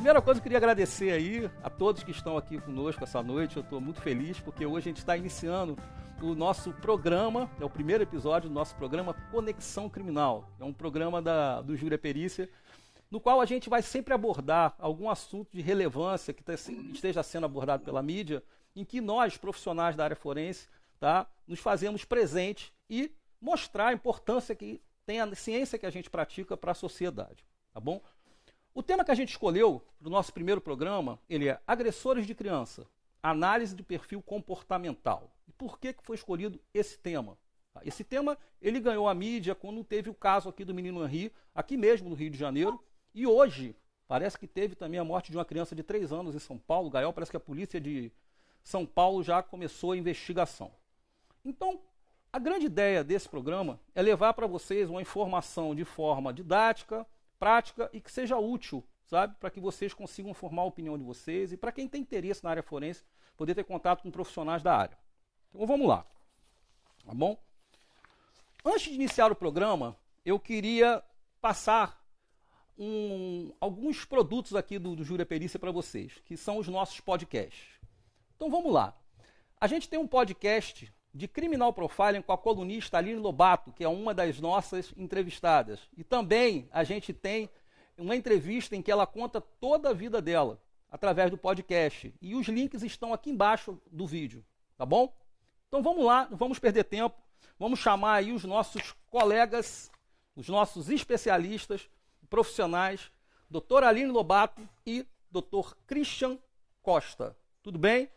Primeira coisa, eu queria agradecer aí a todos que estão aqui conosco essa noite. Eu estou muito feliz porque hoje a gente está iniciando o nosso programa, é o primeiro episódio do nosso programa Conexão Criminal. É um programa do Júri Perícia, no qual a gente vai sempre abordar algum assunto de relevância que esteja sendo abordado pela mídia, em que nós, profissionais da área forense, nos fazemos presente e mostrar a importância que tem a ciência que a gente pratica para a sociedade, tá bom? O tema que a gente escolheu para o nosso primeiro programa, ele é agressores de criança, análise de perfil comportamental. E por que foi escolhido esse tema? Esse tema, ele ganhou a mídia quando teve o caso aqui do menino Henri, aqui mesmo no Rio de Janeiro, e hoje parece que teve também a morte de uma criança de 3 anos em São Paulo, Gael, parece que a polícia de São Paulo já começou a investigação. Então, a grande ideia desse programa é levar para vocês uma informação de forma didática, prática e que seja útil, sabe? Para que vocês consigam formar a opinião de vocês e para quem tem interesse na área forense, poder ter contato com profissionais da área. Então vamos lá, tá bom? Antes de iniciar o programa, eu queria passar alguns produtos aqui do Júri Perícia para vocês, que são os nossos podcasts. Então vamos lá. A gente tem um podcast de Criminal Profiling com a colunista Aline Lobato, que é uma das nossas entrevistadas. E também a gente tem uma entrevista em que ela conta toda a vida dela, através do podcast. E os links estão aqui embaixo do vídeo, tá bom? Então vamos lá, não vamos perder tempo. Vamos chamar aí os nossos colegas, os nossos especialistas, profissionais, doutora Aline Lobato e doutor Christian Costa. Tudo bem?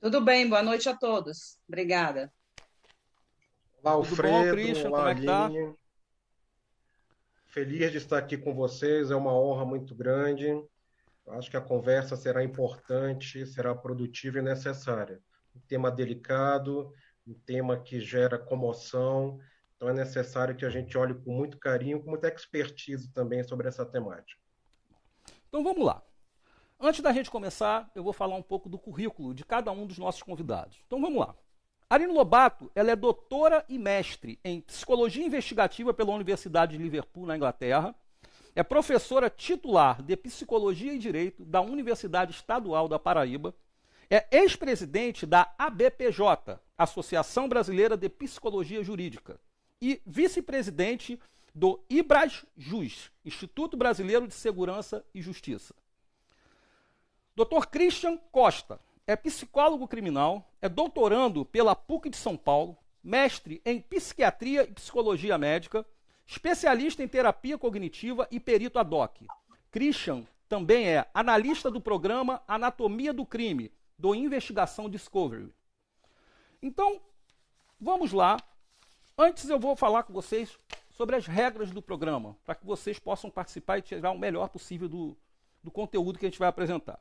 Tudo bem, boa noite a todos. Obrigada. Olá, Alfredo, bom, Christian, olá, como é que tá? Aline. Feliz de estar aqui com vocês, é uma honra muito grande. Acho que a conversa será importante, será produtiva e necessária. Um tema delicado, um tema que gera comoção, então é necessário que a gente olhe com muito carinho, com muita expertise também sobre essa temática. Então vamos lá. Antes da gente começar, eu vou falar um pouco do currículo de cada um dos nossos convidados. Então vamos lá. Aline Lobato, ela é doutora e mestre em Psicologia Investigativa pela Universidade de Liverpool, na Inglaterra. É professora titular de Psicologia e Direito da Universidade Estadual da Paraíba. É ex-presidente da ABPJ, Associação Brasileira de Psicologia Jurídica. E vice-presidente do IBRASJUS, Instituto Brasileiro de Segurança e Justiça. Dr. Christian Costa é psicólogo criminal, é doutorando pela PUC de São Paulo, mestre em psiquiatria e psicologia médica, especialista em terapia cognitiva e perito ad hoc. Christian também é analista do programa Anatomia do Crime, do Investigação Discovery. Então, vamos lá. Antes eu vou falar com vocês sobre as regras do programa, para que vocês possam participar e tirar o melhor possível do conteúdo que a gente vai apresentar.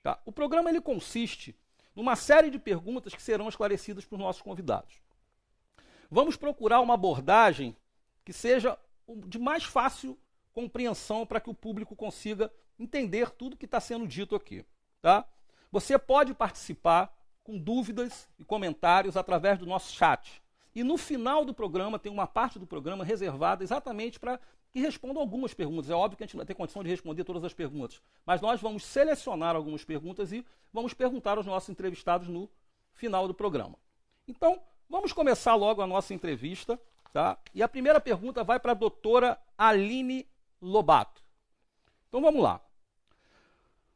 Tá? O programa ele consiste numa série de perguntas que serão esclarecidas para os nossos convidados. Vamos procurar uma abordagem que seja de mais fácil compreensão para que o público consiga entender tudo que está sendo dito aqui. Tá? Você pode participar com dúvidas e comentários através do nosso chat. E no final do programa, tem uma parte do programa reservada exatamente para que respondam algumas perguntas. É óbvio que a gente não vai ter condição de responder todas as perguntas, mas nós vamos selecionar algumas perguntas e vamos perguntar aos nossos entrevistados no final do programa. Então, vamos começar logo a nossa entrevista, tá? E a primeira pergunta vai para a doutora Aline Lobato. Então, vamos lá.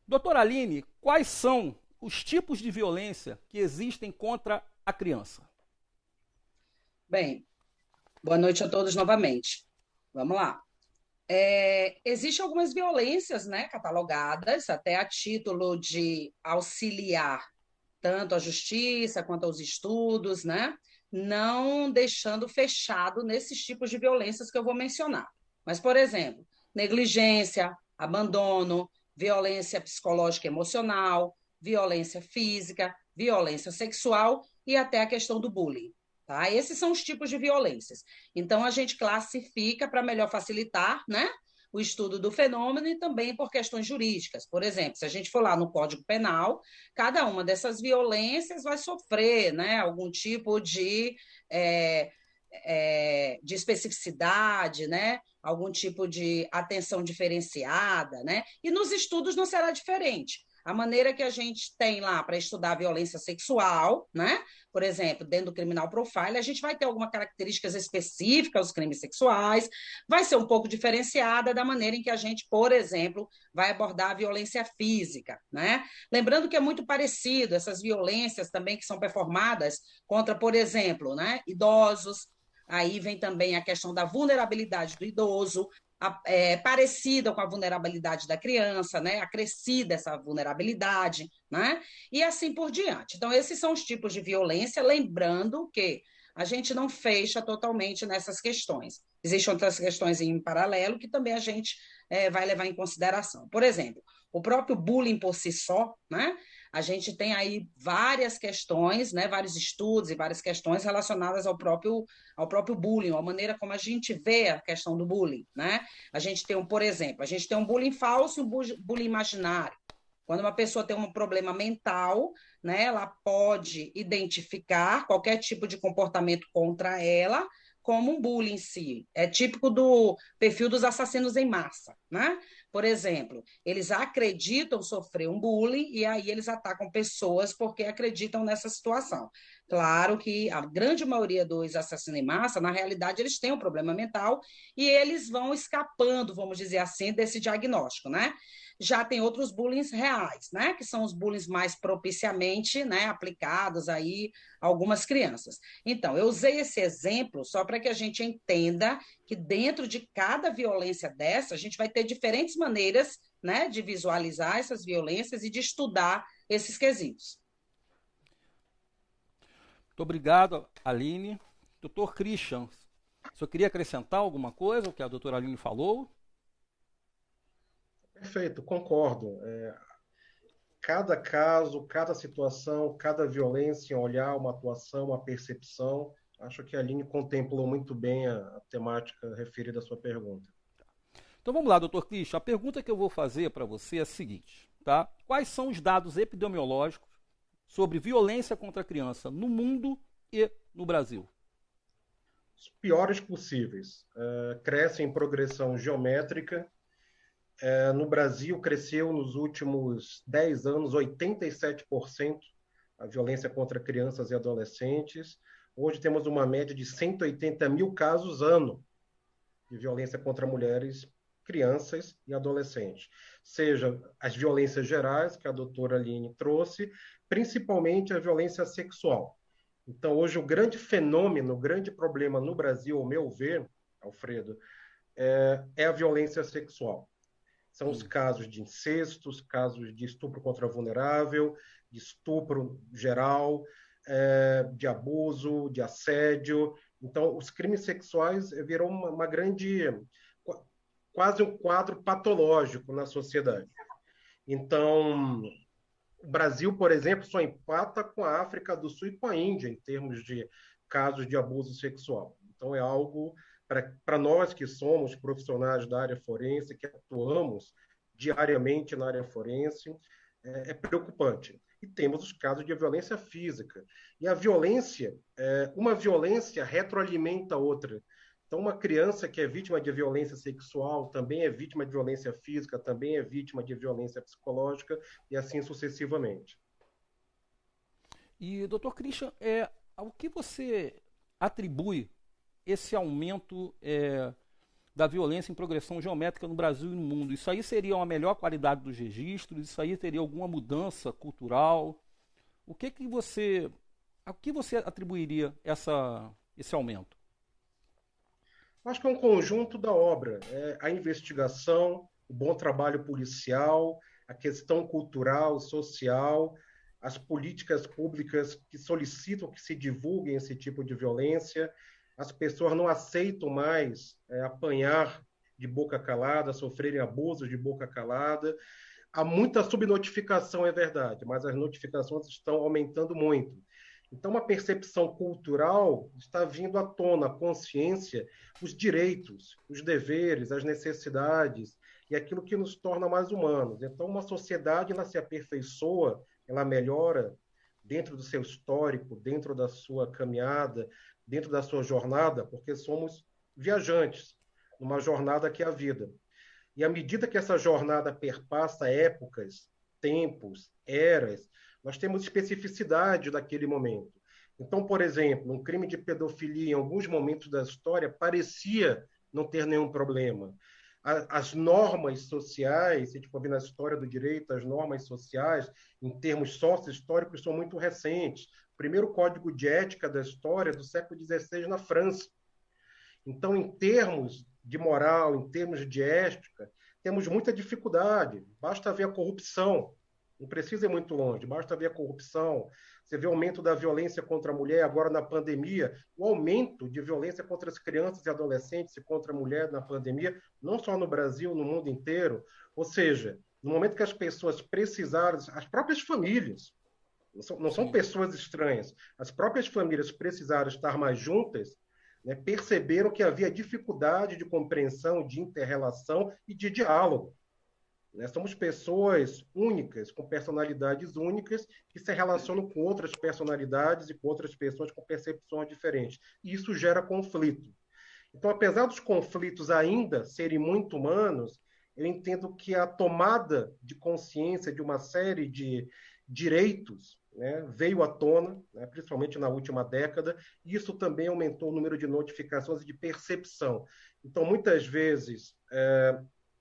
Doutora Aline, quais são os tipos de violência que existem contra a criança? Bem, boa noite a todos novamente. Vamos lá. Existem algumas violências, né, catalogadas, até a título de auxiliar tanto a justiça quanto aos estudos, né, não deixando fechado nesses tipos de violências que eu vou mencionar. Mas, por exemplo, negligência, abandono, violência psicológica e emocional, violência física, violência sexual e até a questão do bullying. Tá? Esses são os tipos de violências. Então, a gente classifica para melhor facilitar, né, o estudo do fenômeno e também por questões jurídicas. Por exemplo, se a gente for lá no Código Penal, cada uma dessas violências vai sofrer, né, algum tipo de de especificidade, né? Algum tipo de atenção diferenciada, né? E nos estudos não será diferente. A maneira que a gente tem lá para estudar a violência sexual, né? Por exemplo, dentro do criminal profile, a gente vai ter algumas características específicas aos crimes sexuais, vai ser um pouco diferenciada da maneira em que a gente, por exemplo, vai abordar a violência física, né? Lembrando que é muito parecido essas violências também que são performadas contra, por exemplo, né, idosos. Aí vem também a questão da vulnerabilidade do idoso, parecida com a vulnerabilidade da criança, né? Acrescida essa vulnerabilidade, né? E assim por diante. Então, esses são os tipos de violência, lembrando que a gente não fecha totalmente nessas questões. Existem outras questões em paralelo que também a gente vai levar em consideração. Por exemplo, o próprio bullying por si só, né? A gente tem aí várias questões, né, vários estudos e várias questões relacionadas ao próprio bullying, a maneira como a gente vê a questão do bullying, né? A gente tem, por exemplo, a gente tem um bullying falso e um bullying imaginário. Quando uma pessoa tem um problema mental, né, ela pode identificar qualquer tipo de comportamento contra ela como um bullying em si. É típico do perfil dos assassinos em massa, né? Por exemplo, eles acreditam sofrer um bullying e aí eles atacam pessoas porque acreditam nessa situação. Claro que a grande maioria dos assassinos em massa, na realidade, eles têm um problema mental e eles vão escapando, vamos dizer assim, desse diagnóstico, né? Já tem outros bullying reais, né? Que são os bullying mais propiciamente, né, aplicados aí a algumas crianças. Então, eu usei esse exemplo só para que a gente entenda que dentro de cada violência dessa, a gente vai ter diferentes maneiras, né, de visualizar essas violências e de estudar esses quesitos. Muito obrigado, Aline. Doutor Christian, você queria acrescentar alguma coisa ao que a doutora Aline falou? Perfeito, concordo. Cada caso, cada situação, cada violência, um olhar, uma atuação, uma percepção. Acho que a Aline contemplou muito bem a temática referida à sua pergunta. Então vamos lá, doutor Christian. A pergunta que eu vou fazer para você é a seguinte, tá? Quais são os dados epidemiológicos sobre violência contra a criança no mundo e no Brasil? Os piores possíveis. Crescem em progressão geométrica. No Brasil, cresceu nos últimos 10 anos 87% a violência contra crianças e adolescentes. Hoje temos uma média de 180 mil casos ano de violência contra mulheres, crianças e adolescentes. Seja as violências gerais, que a doutora Aline trouxe, principalmente a violência sexual. Então, hoje, o grande fenômeno, o grande problema no Brasil, ao meu ver, Alfredo, é a violência sexual. São os casos de incesto, os casos de estupro contra vulnerável, de estupro geral, de abuso, de assédio. Então, os crimes sexuais viram uma grande, quase um quadro patológico na sociedade. Então, o Brasil, por exemplo, só empata com a África do Sul e com a Índia em termos de casos de abuso sexual. Então, é algo para nós que somos profissionais da área forense, que atuamos diariamente na área forense, é preocupante. E temos os casos de violência física. E a violência, uma violência retroalimenta a outra. Então, uma criança que é vítima de violência sexual também é vítima de violência física, também é vítima de violência psicológica, e assim sucessivamente. E, doutor Christian, ao que você atribui esse aumento da violência em progressão geométrica no Brasil e no mundo? Isso aí seria uma melhor qualidade dos registros? Isso aí teria alguma mudança cultural? A que você atribuiria esse aumento? Acho que é um conjunto da obra. A investigação, o bom trabalho policial, a questão cultural, social, as políticas públicas que solicitam que se divulguem esse tipo de violência. As pessoas não aceitam mais apanhar de boca calada, sofrerem abusos de boca calada. Há muita subnotificação, é verdade, mas as notificações estão aumentando muito. Então, uma percepção cultural está vindo à tona, a consciência, os direitos, os deveres, as necessidades e aquilo que nos torna mais humanos. Então, uma sociedade ela se aperfeiçoa, ela melhora dentro do seu histórico, dentro da sua caminhada, dentro da sua jornada, porque somos viajantes, numa jornada que é a vida. E à medida que essa jornada perpassa épocas, tempos, eras, nós temos especificidade daquele momento. Então, por exemplo, um crime de pedofilia em alguns momentos da história parecia não ter nenhum problema. As normas sociais, se a gente for ver na história do direito, as normas sociais, em termos sócio-históricos, são muito recentes. O primeiro código de ética da história é do século XVI na França. Então, em termos de moral, em termos de ética, temos muita dificuldade. Basta ver a corrupção. Não precisa ir muito longe, basta ver a corrupção. Você vê o aumento da violência contra a mulher, agora na pandemia, o aumento de violência contra as crianças e adolescentes e contra a mulher na pandemia, não só no Brasil, no mundo inteiro. Ou seja, no momento que as pessoas precisaram, as próprias famílias, não são pessoas estranhas, as próprias famílias precisaram estar mais juntas, né, perceberam que havia dificuldade de compreensão, de inter-relação e de diálogo. Né? Somos pessoas únicas, com personalidades únicas, que se relacionam com outras personalidades e com outras pessoas com percepções diferentes. E isso gera conflito. Então, apesar dos conflitos ainda serem muito humanos, eu entendo que a tomada de consciência de uma série de direitos, né, veio à tona, né, principalmente na última década, e isso também aumentou o número de notificações e de percepção. Então, muitas vezes,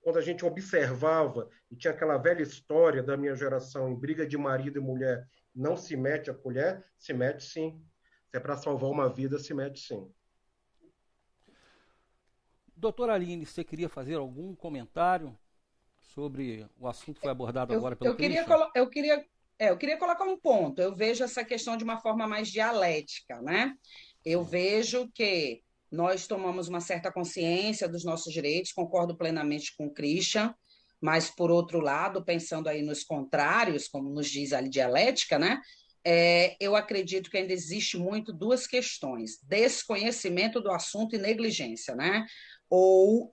quando a gente observava, e tinha aquela velha história da minha geração, em briga de marido e mulher, não se mete a colher, se mete sim. Se é para salvar uma vida, se mete sim. Doutora Aline, você queria fazer algum comentário sobre o assunto que foi abordado agora pelo Christian? Eu queria colocar um ponto. Eu vejo essa questão de uma forma mais dialética, né? Eu vejo que nós tomamos uma certa consciência dos nossos direitos, concordo plenamente com o Christian, mas, por outro lado, pensando aí nos contrários, como nos diz a dialética, né? Eu acredito que ainda existe muito duas questões: desconhecimento do assunto e negligência, né? Ou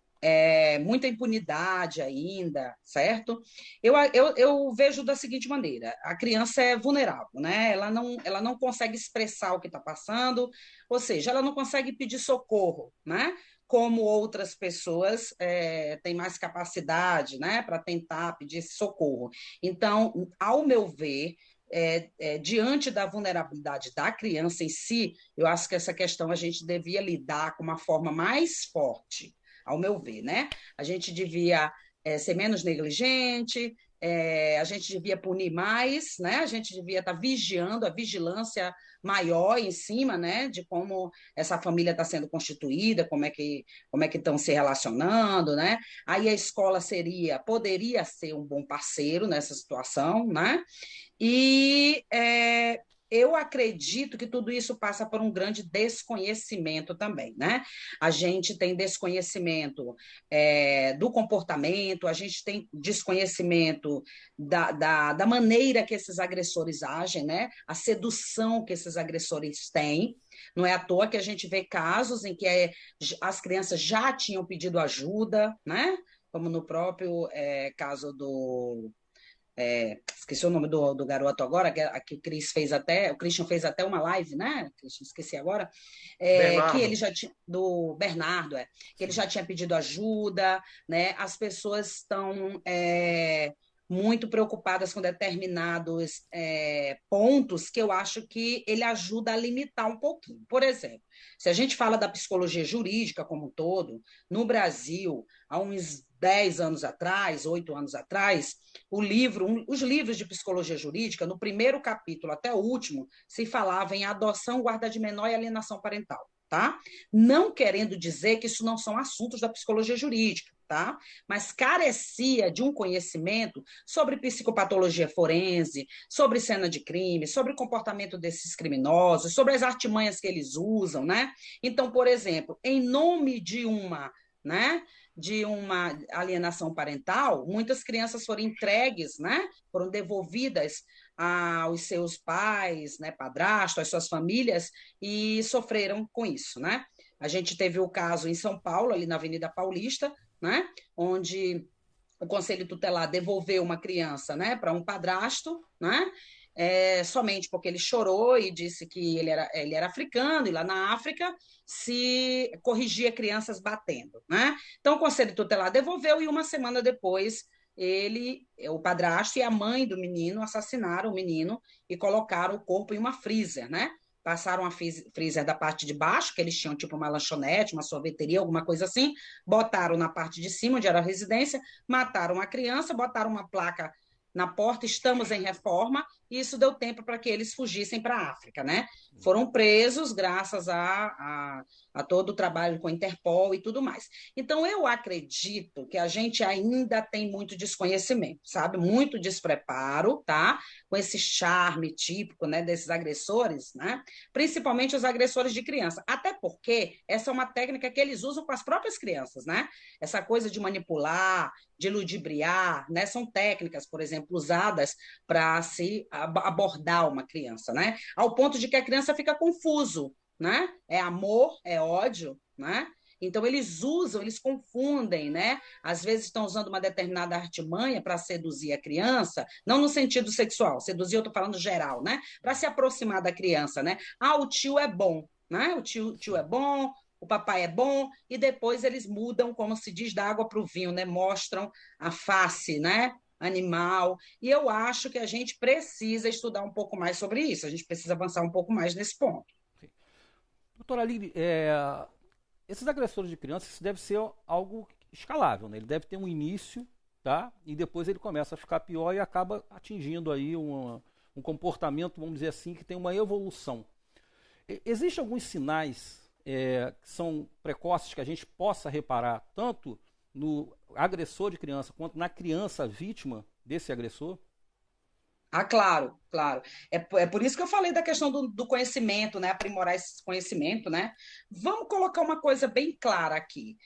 muita impunidade ainda, certo? Eu vejo da seguinte maneira: a criança é vulnerável, né? Ela não consegue expressar o que está passando, ou seja, ela não consegue pedir socorro, né? Como outras pessoas têm mais capacidade, né, para tentar pedir esse socorro. Então, ao meu ver, diante da vulnerabilidade da criança em si, eu acho que essa questão a gente devia lidar com uma forma mais forte, ao meu ver, né? A gente devia ser menos negligente, a gente devia punir mais, né? A gente devia estar vigiando, a vigilância maior em cima, né? De como essa família está sendo constituída, como é que estão se relacionando, né? Aí a escola poderia ser um bom parceiro nessa situação, né? E eu acredito que tudo isso passa por um grande desconhecimento também, né? A gente tem desconhecimento do comportamento, a gente tem desconhecimento da maneira que esses agressores agem, né? A sedução que esses agressores têm. Não é à toa que a gente vê casos em que as crianças já tinham pedido ajuda, né? Como no próprio caso do esqueci o nome do garoto agora, que o Christian fez até uma live, né? Christian, esqueci agora, que ele já tinha, do Bernardo, que ele já tinha pedido ajuda, né? As pessoas estão muito preocupadas com determinados pontos que eu acho que ele ajuda a limitar um pouquinho. Por exemplo, se a gente fala da psicologia jurídica como um todo, no Brasil, há uns 10 anos atrás, 8 anos atrás, os livros de psicologia jurídica, no primeiro capítulo até o último, se falava em adoção, guarda de menor e alienação parental, tá? Não querendo dizer que isso não são assuntos da psicologia jurídica, tá? Mas carecia de um conhecimento sobre psicopatologia forense, sobre cena de crime, sobre o comportamento desses criminosos, sobre as artimanhas que eles usam, né? Então, por exemplo, em nome de uma alienação parental, muitas crianças foram entregues, né? Foram devolvidas aos seus pais, né, padrasto, às suas famílias, e sofreram com isso, né? A gente teve o caso em São Paulo, ali na Avenida Paulista, né? Onde o Conselho Tutelar devolveu uma criança, né, para um padrasto, né? somente porque ele chorou e disse que ele era africano, e lá na África se corrigia crianças batendo, né? Então, o Conselho Tutelar devolveu, e uma semana depois, o padrasto e a mãe do menino assassinaram o menino e colocaram o corpo em uma freezer, né? Passaram a freezer da parte de baixo, que eles tinham tipo uma lanchonete, uma sorveteria, alguma coisa assim, botaram na parte de cima, onde era a residência, mataram a criança, botaram uma placa na porta, estamos em reforma, e isso deu tempo para que eles fugissem para a África, né? Foram presos graças a todo o trabalho com a Interpol e tudo mais. Então, eu acredito que a gente ainda tem muito desconhecimento, sabe? Muito despreparo, tá? Com esse charme típico, né, desses agressores, né? Principalmente os agressores de criança. Até porque essa é uma técnica que eles usam com as próprias crianças, né? Essa coisa de manipular, de ludibriar, né? São técnicas, por exemplo, usadas para se abordar uma criança, né? Ao ponto de que a criança fica confuso, né? É amor, é ódio, né? Então, eles usam, eles confundem, né? Às vezes estão usando uma determinada artimanha para seduzir a criança, não no sentido sexual, seduzir eu estou falando geral, né? Para se aproximar da criança, né? Ah, o tio é bom, né? O tio é bom, o papai é bom, e depois eles mudam, como se diz, da água para o vinho, né? Mostram a face, né? Animal, e eu acho que a gente precisa estudar um pouco mais sobre isso, a gente precisa avançar um pouco mais nesse ponto. Doutora Aline, esses agressores de crianças, isso deve ser algo escalável, né? Ele deve ter um início, tá? E depois ele começa a ficar pior e acaba atingindo aí um comportamento, vamos dizer assim, que tem uma evolução. Existem alguns sinais que são precoces que a gente possa reparar tanto no agressor de criança quanto na criança vítima desse agressor? Ah, claro, claro. É por isso que eu falei da questão do conhecimento, né? Aprimorar esse conhecimento, né? Vamos colocar uma coisa bem clara aqui.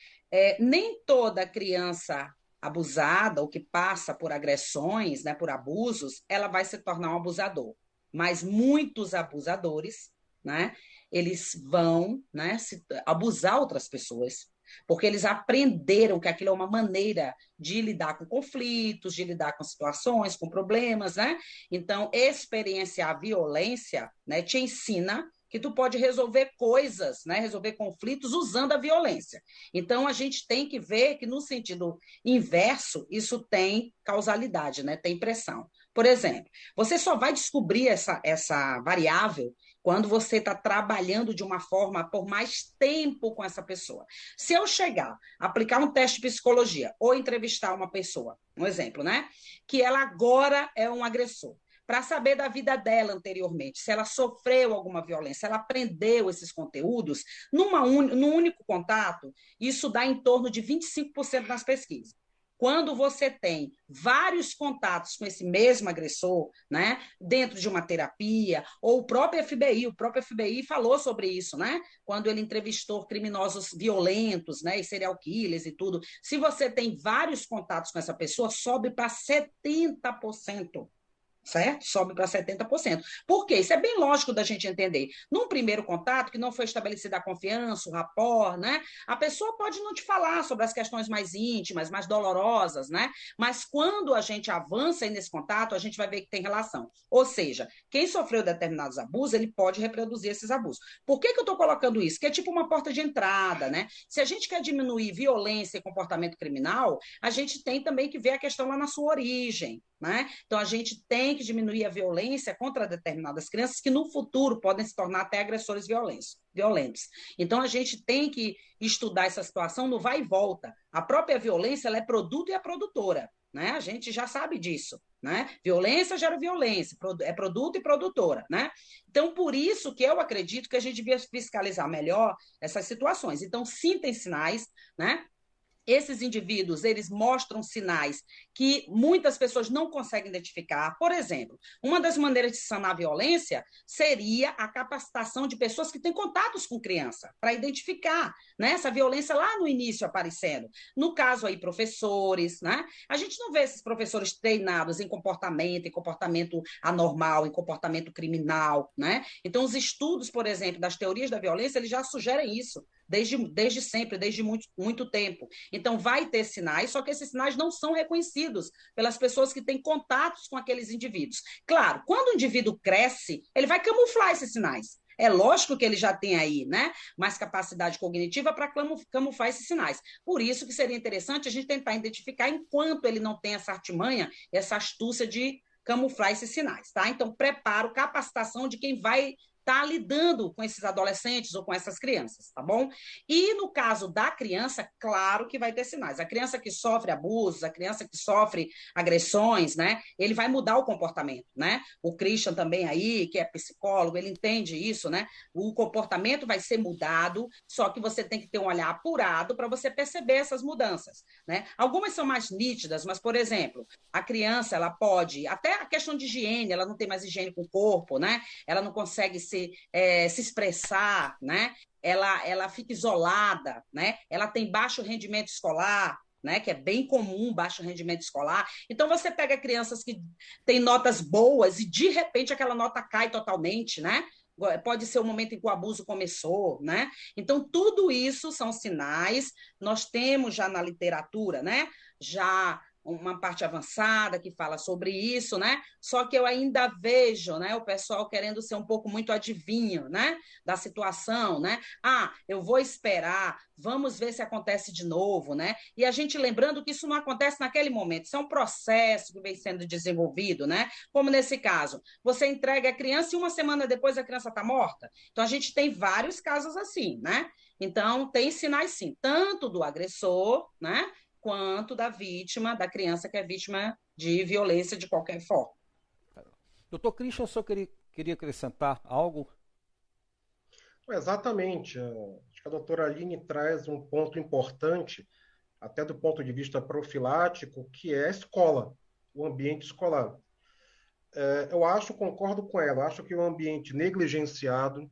Nem toda criança abusada ou que passa por agressões, né, por abusos, ela vai se tornar um abusador. Mas muitos abusadores, né, eles vão, né, abusar outras pessoas, porque eles aprenderam que aquilo é uma maneira de lidar com conflitos, de lidar com situações, com problemas, né? Então, experienciar a violência, né, te ensina que tu pode resolver coisas, né, resolver conflitos usando a violência. Então, a gente tem que ver que no sentido inverso, isso tem causalidade, né, tem pressão. Por exemplo, você só vai descobrir essa variável quando você está trabalhando de uma forma por mais tempo com essa pessoa. Se eu chegar, aplicar um teste de psicologia ou entrevistar uma pessoa, um exemplo, né? Que ela agora é um agressor, para saber da vida dela anteriormente, se ela sofreu alguma violência, se ela aprendeu esses conteúdos, num único contato, isso dá em torno de 25% nas pesquisas. Quando você tem vários contatos com esse mesmo agressor, né, dentro de uma terapia, ou o próprio FBI falou sobre isso, né, quando ele entrevistou criminosos violentos, né, e serial killers e tudo. Se você tem vários contatos com essa pessoa, sobe para 70%. Certo? Sobe para 70%. Por quê? Isso é bem lógico da gente entender. Num primeiro contato, que não foi estabelecida a confiança, o rapport, né? A pessoa pode não te falar sobre as questões mais íntimas, mais dolorosas, né? Mas quando a gente avança nesse contato, a gente vai ver que tem relação. Ou seja, quem sofreu determinados abusos, ele pode reproduzir esses abusos. Por que eu estou colocando isso? Que é tipo uma porta de entrada, né? Se a gente quer diminuir violência e comportamento criminal, a gente tem também que ver a questão lá na sua origem, né? Então, a gente tem que diminuir a violência contra determinadas crianças que no futuro podem se tornar até agressores violentos. Então, a gente tem que estudar essa situação no vai e volta. A própria violência ela é produto e é produtora. Né? A gente já sabe disso. Né? Violência gera violência, é produto e produtora. Né? Então, por isso que eu acredito que a gente devia fiscalizar melhor essas situações. Então, sim, tem sinais, né? Esses indivíduos, eles mostram sinais que muitas pessoas não conseguem identificar. Por exemplo, uma das maneiras de sanar a violência seria a capacitação de pessoas que têm contatos com criança, para identificar, né, essa violência lá no início aparecendo. No caso aí, professores, né? A gente não vê esses professores treinados em comportamento anormal, em comportamento criminal, né? Então, os estudos, por exemplo, das teorias da violência, eles já sugerem isso. desde sempre, desde muito, muito tempo. Então, vai ter sinais, só que esses sinais não são reconhecidos pelas pessoas que têm contatos com aqueles indivíduos. Claro, quando o indivíduo cresce, ele vai camuflar esses sinais. É lógico que ele já tem aí, né, mais capacidade cognitiva para camuflar esses sinais. Por isso que seria interessante a gente tentar identificar enquanto ele não tem essa artimanha, essa astúcia de camuflar esses sinais, tá? Então, preparo, capacitação de quem vai estar lidando com esses adolescentes ou com essas crianças, tá bom? E no caso da criança, claro que vai ter sinais. A criança que sofre abusos, a criança que sofre agressões, né? Ele vai mudar o comportamento, né? O Christian também aí, que é psicólogo, ele entende isso, né? O comportamento vai ser mudado, só que você tem que ter um olhar apurado para você perceber essas mudanças, né? Algumas são mais nítidas, mas, por exemplo, a criança, ela pode, até a questão de higiene, ela não tem mais higiene com o corpo, né? Ela não consegue se expressar, né? Ela fica isolada, né? Ela tem baixo rendimento escolar, né? Que é bem comum, baixo rendimento escolar. Então, você pega crianças que têm notas boas e, de repente, aquela nota cai totalmente, né? Pode ser o momento em que o abuso começou, né? Então, tudo isso são sinais. Nós temos já na literatura, né? Já uma parte avançada que fala sobre isso, né? Só que eu ainda vejo, né, o pessoal querendo ser um pouco muito adivinho, né, da situação, né? Ah, eu vou esperar, vamos ver se acontece de novo, né? E a gente lembrando que isso não acontece naquele momento, isso é um processo que vem sendo desenvolvido, né? Como nesse caso, você entrega a criança e uma semana depois a criança está morta. Então a gente tem vários casos assim, né? Então tem sinais sim, tanto do agressor, né? Quanto da vítima, da criança que é vítima de violência de qualquer forma. Doutor Christian, só queria acrescentar algo? Exatamente. Acho que a doutora Aline traz um ponto importante, até do ponto de vista profilático, que é a escola, o ambiente escolar. Eu concordo com ela, acho que o ambiente negligenciado,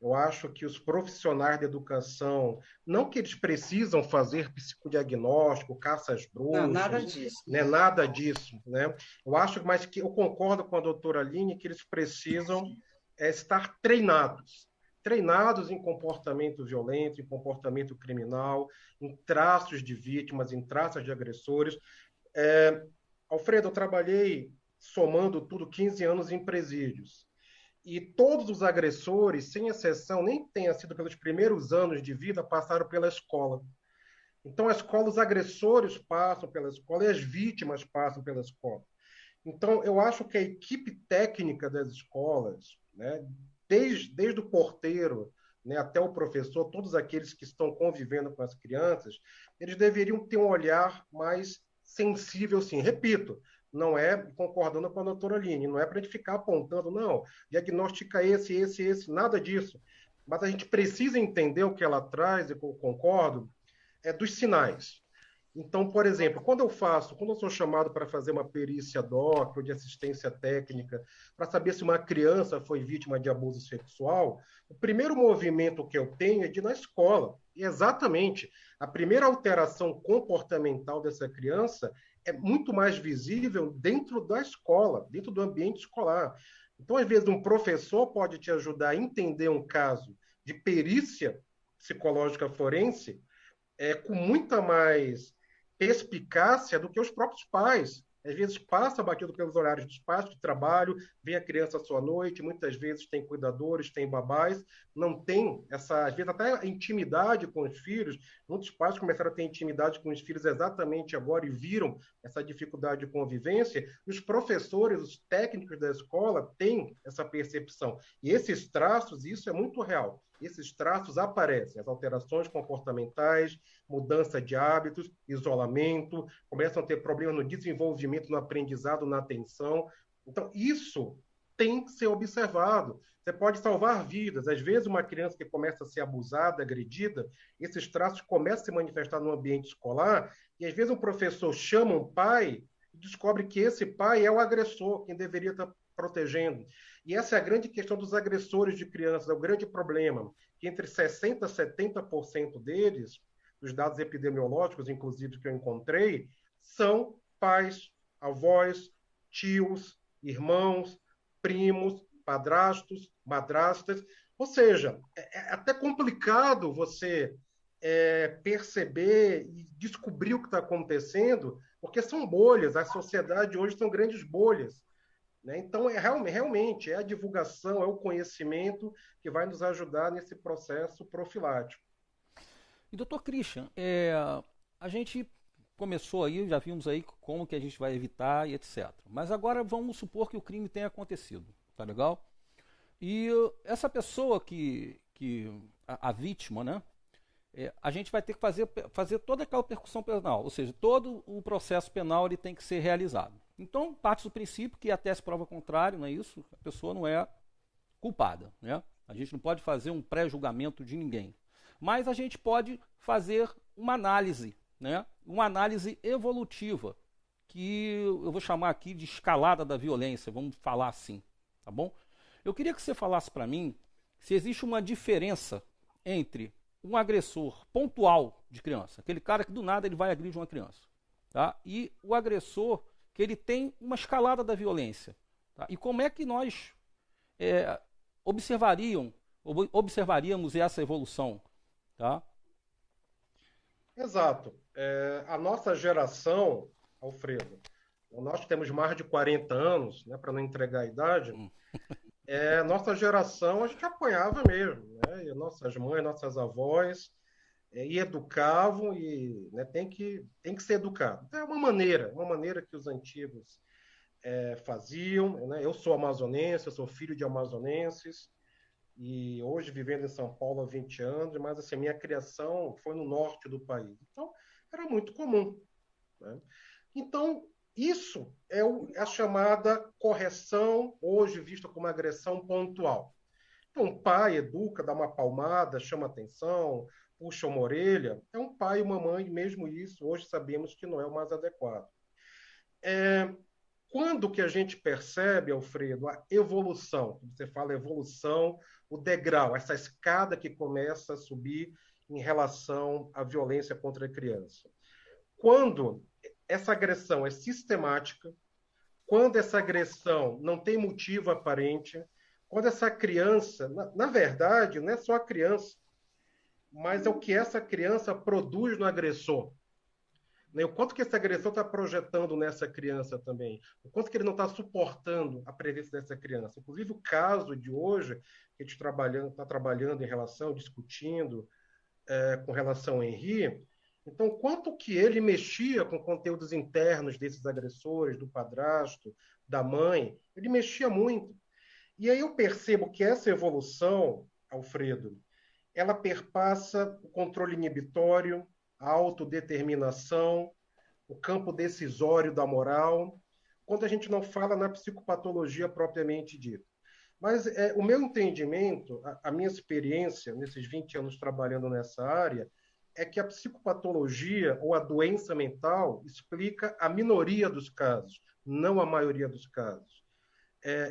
eu acho que os profissionais de educação, não que eles precisam fazer psicodiagnóstico, caça às Não, nada bruxas, disso. né, nada disso, né? Eu acho, mas que eu concordo com a doutora Aline que eles precisam estar treinados em comportamento violento, em comportamento criminal, em traços de vítimas, em traços de agressores. Alfredo, eu trabalhei, somando tudo, 15 anos em presídios. E todos os agressores, sem exceção, nem tenha sido pelos primeiros anos de vida, passaram pela escola. Então, a escola, os agressores passam pela escola e as vítimas passam pela escola. Então, eu acho que a equipe técnica das escolas, né, desde o porteiro, né, até o professor, todos aqueles que estão convivendo com as crianças, eles deveriam ter um olhar mais sensível, sim. Repito, não é, concordando com a doutora Aline, não é para a gente ficar apontando, não, diagnostica esse, nada disso. Mas a gente precisa entender o que ela traz, e eu concordo, dos sinais. Então, por exemplo, quando eu sou chamado para fazer uma perícia doc ou de assistência técnica para saber se uma criança foi vítima de abuso sexual, o primeiro movimento que eu tenho é de ir na escola. E exatamente, a primeira alteração comportamental dessa criança é muito mais visível dentro da escola, dentro do ambiente escolar. Então, às vezes, um professor pode te ajudar a entender um caso de perícia psicológica forense com muita mais perspicácia do que os próprios pais. Às vezes passa batido pelos horários dos pais de trabalho, vem a criança à sua noite, muitas vezes tem cuidadores, tem babás, não tem essa, às vezes até intimidade com os filhos. Muitos pais começaram a ter intimidade com os filhos exatamente agora e viram essa dificuldade de convivência. E os professores, os técnicos da escola têm essa percepção. E esses traços, isso é muito real. Esses traços aparecem, as alterações comportamentais, mudança de hábitos, isolamento, começam a ter problemas no desenvolvimento, no aprendizado, na atenção. Então, isso tem que ser observado. Você pode salvar vidas. Às vezes, uma criança que começa a ser abusada, agredida, esses traços começam a se manifestar no ambiente escolar, e às vezes um professor chama um pai e descobre que esse pai é o agressor, quem deveria estar protegendo. E essa é a grande questão dos agressores de crianças, é o grande problema, que entre 60% a 70% deles, dos dados epidemiológicos, inclusive, que eu encontrei, são pais, avós, tios, irmãos, primos, padrastos, madrastas, Ou seja, é até complicado você perceber e descobrir o que está acontecendo, porque são bolhas, a sociedade hoje são grandes bolhas. Né? Então, realmente, é a divulgação, é o conhecimento que vai nos ajudar nesse processo profilático. E doutor Christian, a gente começou aí, já vimos aí como que a gente vai evitar e etc. Mas agora vamos supor que o crime tenha acontecido, tá legal? E essa pessoa a vítima, né? A gente vai ter que fazer toda aquela percussão penal, ou seja, todo o processo penal ele tem que ser realizado. Então, parte do princípio que até se prova contrário, não é isso? A pessoa não é culpada, né? A gente não pode fazer um pré-julgamento de ninguém. Mas a gente pode fazer uma análise, né? Uma análise evolutiva, que eu vou chamar aqui de escalada da violência, vamos falar assim, tá bom? Eu queria que você falasse para mim se existe uma diferença entre um agressor pontual de criança, aquele cara que do nada ele vai agredir uma criança, tá? E o agressor que ele tem uma escalada da violência. Tá? E como é que nós observaríamos essa evolução? Tá? Exato. A nossa geração, Alfredo, nós temos mais de 40 anos, né, para não entregar a idade, nossa geração a gente apanhava mesmo, né? E nossas mães, nossas avós e educavam e né, tem que ser educado. É uma maneira que os antigos faziam. Né? Eu sou amazonense, eu sou filho de amazonenses e hoje vivendo em São Paulo há 20 anos, mas assim, minha criação foi no norte do país. Então, era muito comum. Né? Então, isso é a chamada correção, hoje vista como agressão pontual. Então, um pai educa, dá uma palmada, chama atenção, puxa uma orelha. É um pai e uma mãe, mesmo isso, hoje sabemos que não é o mais adequado. Quando que a gente percebe, Alfredo, a evolução? Você fala evolução, o degrau, essa escada que começa a subir em relação à violência contra a criança. Quando essa agressão é sistemática, quando essa agressão não tem motivo aparente, quando essa criança, na verdade, não é só a criança, mas é o que essa criança produz no agressor. Né? O quanto que esse agressor está projetando nessa criança também. O quanto que ele não está suportando a presença dessa criança. Inclusive, o caso de hoje, que a gente está trabalhando em relação, discutindo com relação ao Henri, então, quanto que ele mexia com conteúdos internos desses agressores, do padrasto, da mãe, ele mexia muito. E aí eu percebo que essa evolução, Alfredo, ela perpassa o controle inibitório, a autodeterminação, o campo decisório da moral, quando a gente não fala na psicopatologia propriamente dita. Mas o meu entendimento, a minha experiência nesses 20 anos trabalhando nessa área, é que a psicopatologia ou a doença mental explica a minoria dos casos, não a maioria dos casos.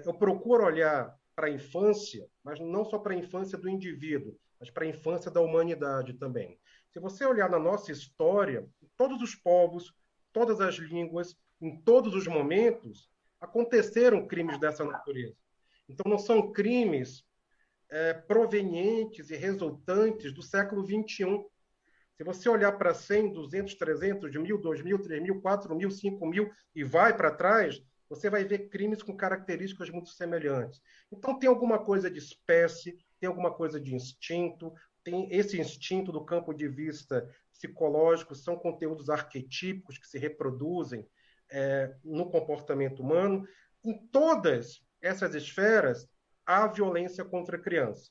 Eu procuro olhar para a infância, mas não só para a infância do indivíduo, mas para a infância da humanidade também. Se você olhar na nossa história, todos os povos, todas as línguas, em todos os momentos, aconteceram crimes dessa natureza. Então, não são crimes provenientes e resultantes do século XXI. Se você olhar para 100, 200, 300, 1.000, 2.000, 3.000, 4.000, 5.000 e vai para trás, você vai ver crimes com características muito semelhantes. Então, tem alguma coisa de espécie, tem alguma coisa de instinto, tem esse instinto do campo de vista psicológico, são conteúdos arquetípicos que se reproduzem no comportamento humano. Em todas essas esferas, há violência contra a criança.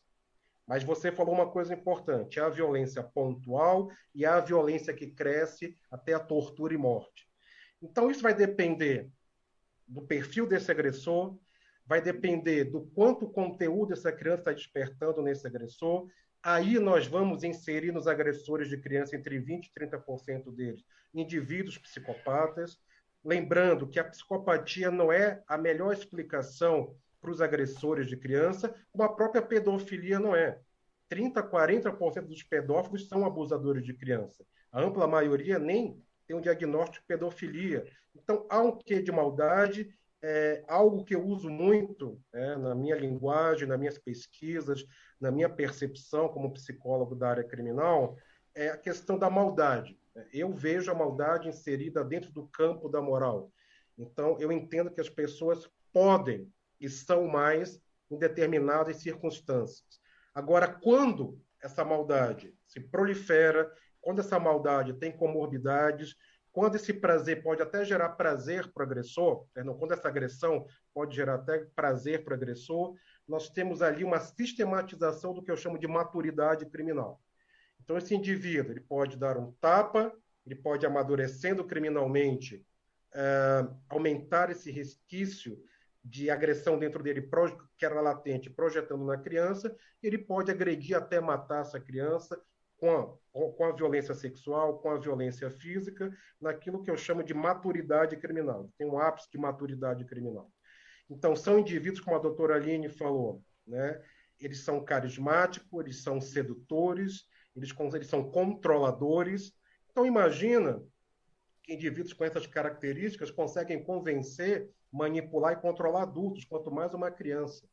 Mas você falou uma coisa importante: há a violência pontual e há a violência que cresce até a tortura e morte. Então, isso vai depender do perfil desse agressor, vai depender do quanto conteúdo essa criança está despertando nesse agressor. Aí nós vamos inserir nos agressores de criança entre 20% e 30% deles indivíduos psicopatas. Lembrando que a psicopatia não é a melhor explicação para os agressores de criança, como a própria pedofilia não é. 30%, 40% dos pedófilos são abusadores de criança. A ampla maioria nem tem um diagnóstico de pedofilia. Então, há um quê de maldade algo que eu uso muito, na minha linguagem, nas minhas pesquisas, na minha percepção como psicólogo da área criminal, é a questão da maldade. Eu vejo a maldade inserida dentro do campo da moral. Então, eu entendo que as pessoas podem e são mais em determinadas circunstâncias. Agora, quando essa maldade se prolifera, quando essa maldade tem comorbidades, quando esse prazer pode até gerar prazer para o agressor, quando essa agressão pode gerar até prazer para o agressor, nós temos ali uma sistematização do que eu chamo de maturidade criminal. Então, esse indivíduo ele pode dar um tapa, ele pode, amadurecendo criminalmente, aumentar esse resquício de agressão dentro dele, que era latente, projetando na criança, ele pode agredir até matar essa criança com a violência sexual, com a violência física, naquilo que eu chamo de maturidade criminal. Tem um ápice de maturidade criminal. Então, são indivíduos, como a doutora Aline falou, né? Eles são carismáticos, eles são sedutores, eles são controladores. Então, imagina que indivíduos com essas características conseguem convencer, manipular e controlar adultos, quanto mais uma criança.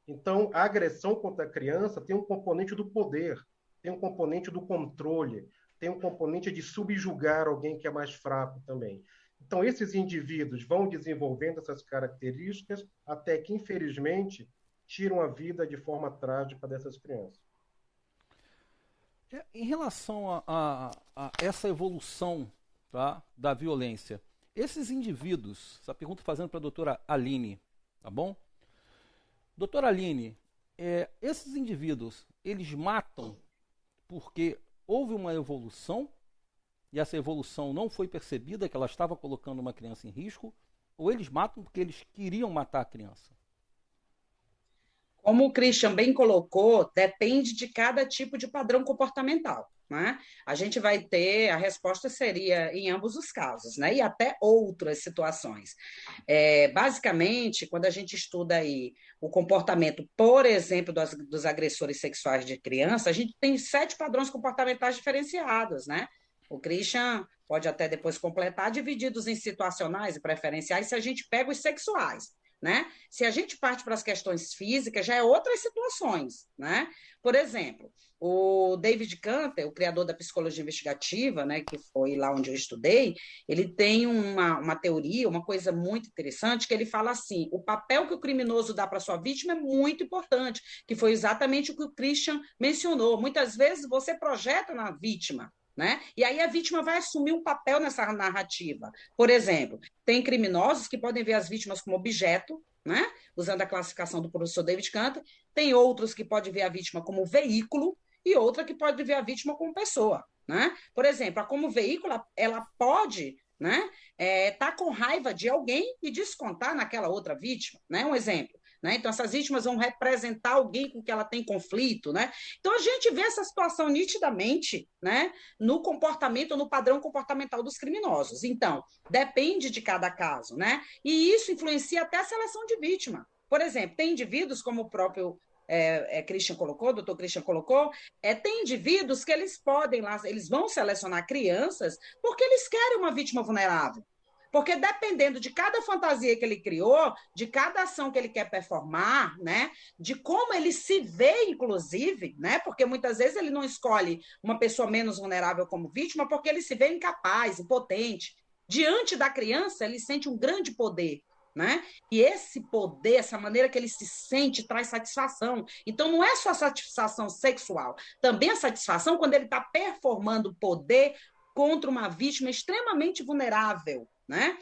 Então, a agressão contra a criança tem um componente do poder, tem um componente do controle, tem um componente de subjugar alguém que é mais fraco também. Então, esses indivíduos vão desenvolvendo essas características até que, infelizmente, tiram a vida de forma trágica dessas crianças. Em relação a essa evolução, tá, da violência, esses indivíduos, essa pergunta fazendo para a doutora Aline, tá bom? Doutora Aline, esses indivíduos, eles matam porque houve uma evolução e essa evolução não foi percebida, que ela estava colocando uma criança em risco, ou eles matam porque eles queriam matar a criança? Como o Christian bem colocou, depende de cada tipo de padrão comportamental, né? A gente vai ter, a resposta seria em ambos os casos, né? E até outras situações. Basicamente, quando a gente estuda aí o comportamento, por exemplo, dos agressores sexuais de criança, a gente tem 7 padrões comportamentais diferenciados, né? O Christian pode até depois completar, divididos em situacionais e preferenciais, se a gente pega os sexuais. Né? Se a gente parte para as questões físicas, já é outras situações. Né? Por exemplo, o David Canter, o criador da psicologia investigativa, né, que foi lá onde eu estudei, ele tem uma teoria, uma coisa muito interessante, que ele fala assim, o papel que o criminoso dá para sua vítima é muito importante, que foi exatamente o que o Christian mencionou. Muitas vezes você projeta na vítima, né? E aí a vítima vai assumir um papel nessa narrativa. Por exemplo, tem criminosos que podem ver as vítimas como objeto, né? Usando a classificação do professor David Cantor. Tem outros que podem ver a vítima como veículo e outra que pode ver a vítima como pessoa, né? Por exemplo, como veículo, ela pode, né, tá com raiva de alguém e descontar naquela outra vítima, né? Um exemplo. Né? Então, essas vítimas vão representar alguém com que ela tem conflito. Né? Então, a gente vê essa situação nitidamente, né, no comportamento, no padrão comportamental dos criminosos. Então, depende de cada caso. Né? E isso influencia até a seleção de vítima. Por exemplo, tem indivíduos, como o próprio Christian colocou, o doutor Christian colocou, tem indivíduos que eles podem lá, eles vão selecionar crianças porque eles querem uma vítima vulnerável. Porque dependendo de cada fantasia que ele criou, de cada ação que ele quer performar, né, de como ele se vê, inclusive, né, porque muitas vezes ele não escolhe uma pessoa menos vulnerável como vítima porque ele se vê incapaz, impotente. Diante da criança, ele sente um grande poder. Né? E esse poder, essa maneira que ele se sente, traz satisfação. Então, não é só satisfação sexual, também a satisfação quando ele está performando poder contra uma vítima extremamente vulnerável, né?